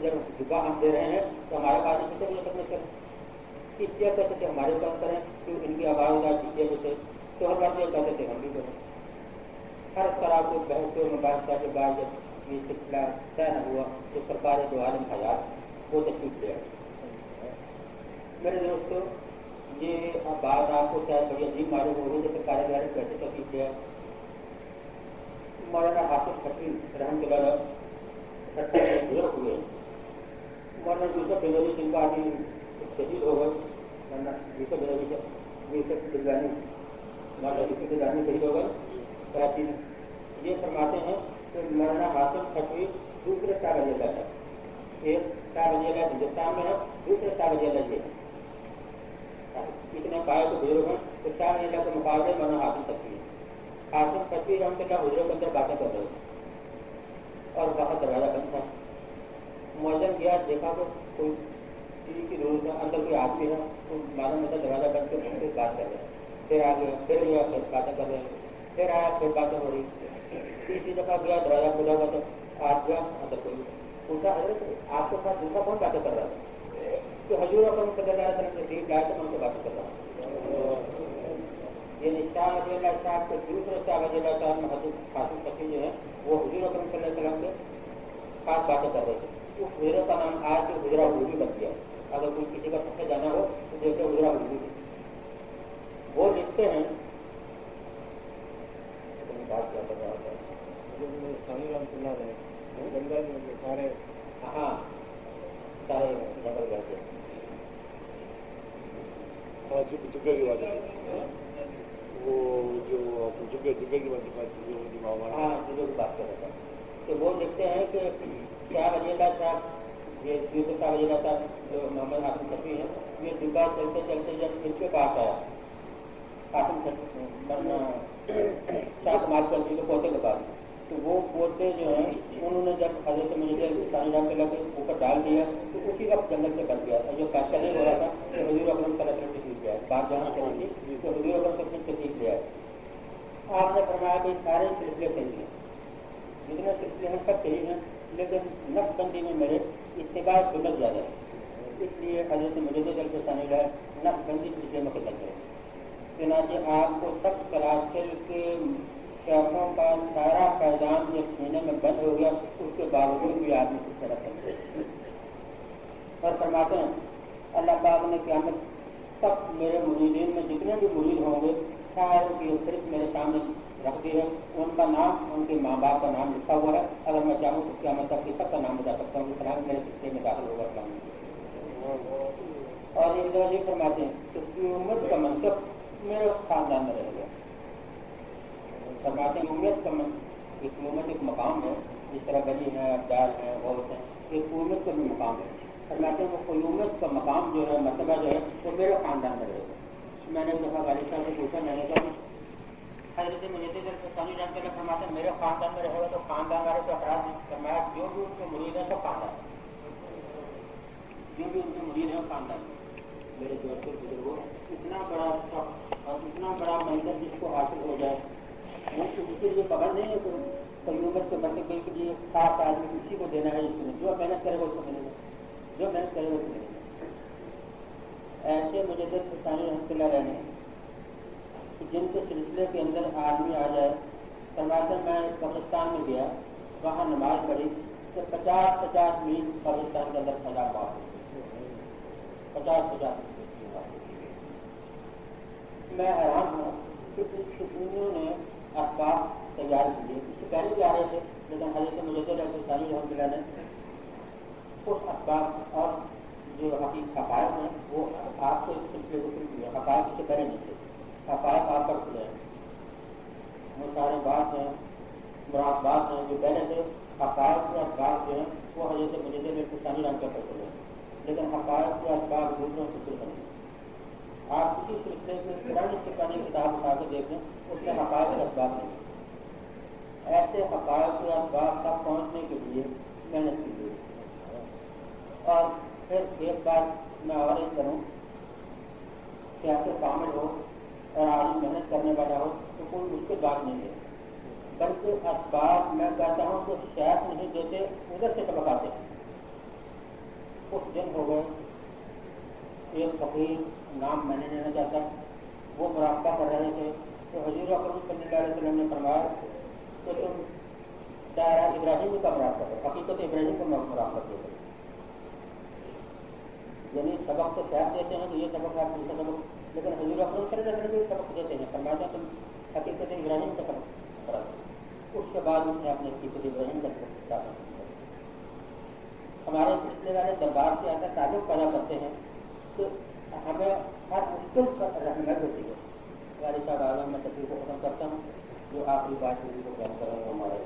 جب جوبہ ہم دے رہے ہیں تو ہمارے قاضی سلسلے میں خدمت کریں. کیا کہتے تھے ہمارے کام کریں کہ ان کی آواز آج کیجیے تھے تو ہر بات یہ کہتے تھے ہم بھی کریں. ہر طرح کے بحث و مباحثہ کے بعد جب یہ سلسلہ طے نہ ہوا تو سرکار دو عالم حیات وہ تشریف لے آئے. میرے دوستوں یہ بات آپ کو شاید بڑی عجیب معلوم ہو رہی ہے کہ سرکار دوارے کیسے تشریف لے آئے. مولانا حافظ حکیم رحمۃ اللہ بزرگ ہوئے. مولانا یوسف بنوری جن کا ابھی شہید ہو گئے مولانا یوسف بنوری یوسف بلوانی مولانا یوسف بلوانی شہید ہو گئے کراچی میں. یہ فرماتے ہیں کہ مولانا حافظ حکیم دوسرے شاہ ولی اللہ ہے. ایک شاہ ولی اللہ ہندوستان میں ہے دوسرے شاہ ولی اللہ یہ ہے. اتنے پائے تو بزرگ ہیں تو شاہ نیلا کے مقابلے میں حاصل سکتی ہے. حاصل سکتی ہم کے حجروں کے اندر باتیں کر رہے تھے اور باہر دروازہ بند تھا. مؤذن گیا دیکھا تو کوئی کسی کی ضرورت ہے, اندر کوئی آدمی ہے تو معلوم ہوتا دروازہ بند کے بات کر رہے ہیں. پھر آ گیا, پھر گیا, پھر باتیں کر رہے ہیں, پھر آیا, پھر باتیں ہو رہی. تیسری دفعہ گیا, دروازہ کھلا ہوا تو آج گیا اندر کوئی پوچھا حضرت آپ کے ساتھ دوسرا کون باتیں کر رہا تھا؟ تو حضور اکرم صلی اللہ علیہ وسلم سے ٹھیک لائے تو ان سے باتیں کر رہا ہوں. یعنی شاہ ولی اللہ صاحب کے دوسرے شاہ ولی اللہ صاحب میں حاصل فقیر جو ہے وہ حضور اکرم صلی اللہ علیہ وسلم سے خاص باتیں کر رہے تھے. اس حجرے کا نام آج کے حجرہ حضوری بن گیا. اگر کوئی کسی کا پسند جانا ہو تو جیسے حجرہ حضوری وہ لکھتے ہیں. بات کیا کر رہا تھا سارے ہاں سارے جنگل گئے تھے. وہ جو ہاں جو بات کر رہا تھا کہ وہ لکھتے ہیں کہ کیا ولی اللہ صاحب یہ دوسرے شاہ ولی اللہ صاحب جو محمد حاصل کرتی ہیں یہ ڈبا چلتے چلتے جب ان کے پاس آیا حاصل شاہ کمال کرتی کے پوتے کے پاس تو وہ پوتے جو ہیں انہوں نے جب حضرت مجھے سانجام کے لگے اوپر ڈال دیا تو اسی وقت جنگل سے بن گیا. جو فیصلہ نہیں ہو رہا تھا کہ حضور اکرم صلی اللہ علیہ وسلم سے سیکھ گیا ہے بات جہاں چلی تھی تو حضور اکرم صلی اللہ علیہ وسلم سے سیکھ گیا ہے. آپ نے فرمایا کہ سارے سلسلے صحیح ہیں, جتنے سلسلے ہیں سب صحیح ہیں, لیکن نقش بندی میں میرے اتباع سنت زیادہ ہے, اس لیے حضرت مجدد الفسانی ہے نقش بندی سلسلے میں خدمت ہے. چنانچہ آپ کو سب سلاسل کے شیخوں کا سارا پیغام جب سینے میں بند ہو گیا اس کے باوجود بھی آدمی کس طرح کرتے اور فرماتے ہیں اللہ پاک نے قیامت تک میرے مریدین میں جتنے بھی مرید ہوں گے ساروں کی صرف میرے سامنے رکھ دی ہے. ان کا نام ان کے ماں باپ کا نام لکھا ہوا ہے. اگر میں چاہوں تو قیامت تک سب کا نام بتا سکتا ہوں کہ فلاں میرے سلسلے میں داخل ہوگا فلاں. اور ایک دفعہ یہ فرماتے ہیں کہ قیامت کا منصب میرے خاندان میں رہے گا. فرماتے ہیں قیامت ایک مقام ہے جس طرح گلی ہے, ابدال ہے, غوث ہے, ایک قیامت کا بھی مقام ہے. فرماتے ہیں وہ قیامت کا مقام جو ہے مرتبہ جو ہے وہ میرے خاندان میں رہے گا. میں نے ایک دفعہ والد صاحب سے پوچھا, میں نے کہا حضرت مجدد الفسانی جان کے فرماتے ہیں میرے خاندان میں رہے گا تو خاندان والے تو افراد فرمایا جو بھی ان کے مرید ہیں سب خاندان, جو بھی ان کے مرید ہیں خاندان. میرے دوست بزرگوں اتنا بڑا شخص اور اتنا بڑا منظر جس کو حاصل ہو جائے وہ اس کے لیے پکڑ نہیں ہے کہ قیامت کے مرتبے کے لیے خاص آدمی کسی کو دینا ہے. جو محنت کرے گا اس کو ملے گا, جو محنت کرے گا اس کو ملے گا. ایسے مجدد الفسانی رحمۃ اللہ علیہ کہ جن کے سلسلے کے اندر آدمی آ جائے. فرماتے میں قبرستان میں گیا, وہاں نماز پڑھی تو 50 میل قبرستان کے اندر پھیلا ہوا, 50 میں حیران ہوں کہ اس شکونیوں نے اسباب تیار کیے. اس سے پہلے بھی آ رہے تھے لیکن حضرت مجدد الفسانی رحمۃ اللہ نے اس اسباب اور جو حقائق ہیں وہ آپ کو اس سلسلے کو شروع کیا. حقائق سے پہلے نہیں تھے, حقائق آپ پر کھلے ہیں. وہ سارے بات ہیں, مراقبات ہیں جو پہلے تھے. حقائق کے اسباب جو ہیں وہ حضرت مجدد الفسانی رحمۃ اللہ کھلے ہیں, لیکن حقائق کے اسباب دوسروں سے شروع نہیں. آپ کسی سلسلے میں پرانی سے پہلے کتاب اٹھا کے دیکھیں, اس میں حقائق کے اسباب نہیں. ایسے حقائق کے اسباب تک پہنچنے کے لیے محنت کی گئی. اور پھر ایک بات میں اور ایک کروں کہ ایسے کامل ہو اور آدمی محنت کرنے والا ہو تو کوئی مشکل بات نہیں ہے, بلکہ اسباب میں کہتا ہوں کہ شاید نہیں دیتے ادھر سے سبق آتے. کچھ دن ہو گئے, ایک فقیر نام میں نہیں لینا چاہتا, وہ مراقبہ کر رہے تھے تو حضور اکرم صلی اللہ علیہ وسلم نے فرمایا کہ تم دائرہ ابراہیم کا مراقبہ کرو, حقیقت ابراہیم کو مراقبہ کرو. یعنی سبق تو شاید دیتے ہیں کہ یہ سبق ہے دوسرا سبق, لیکن حضور اکرم صلی اللہ علیہ وسلم سبق دیتے ہیں. فرماتے ہیں تم حقیقت ابراہیم کا سبق کرا. اس کے بعد اس نے اپنے حقیقت ابراہیم کا سبق. ہمارے سلسلے والے دربار سے ایسا تعلق پیدا کرتے ہیں کہ ہمیں ہر مشکل پر رہنمائی ہوتی ہے. والد صاحب اعظم میں تقریر کو ختم کرتا ہوں, جو آخری بات ہوئی وہ بیان کر رہا ہوں ہمارے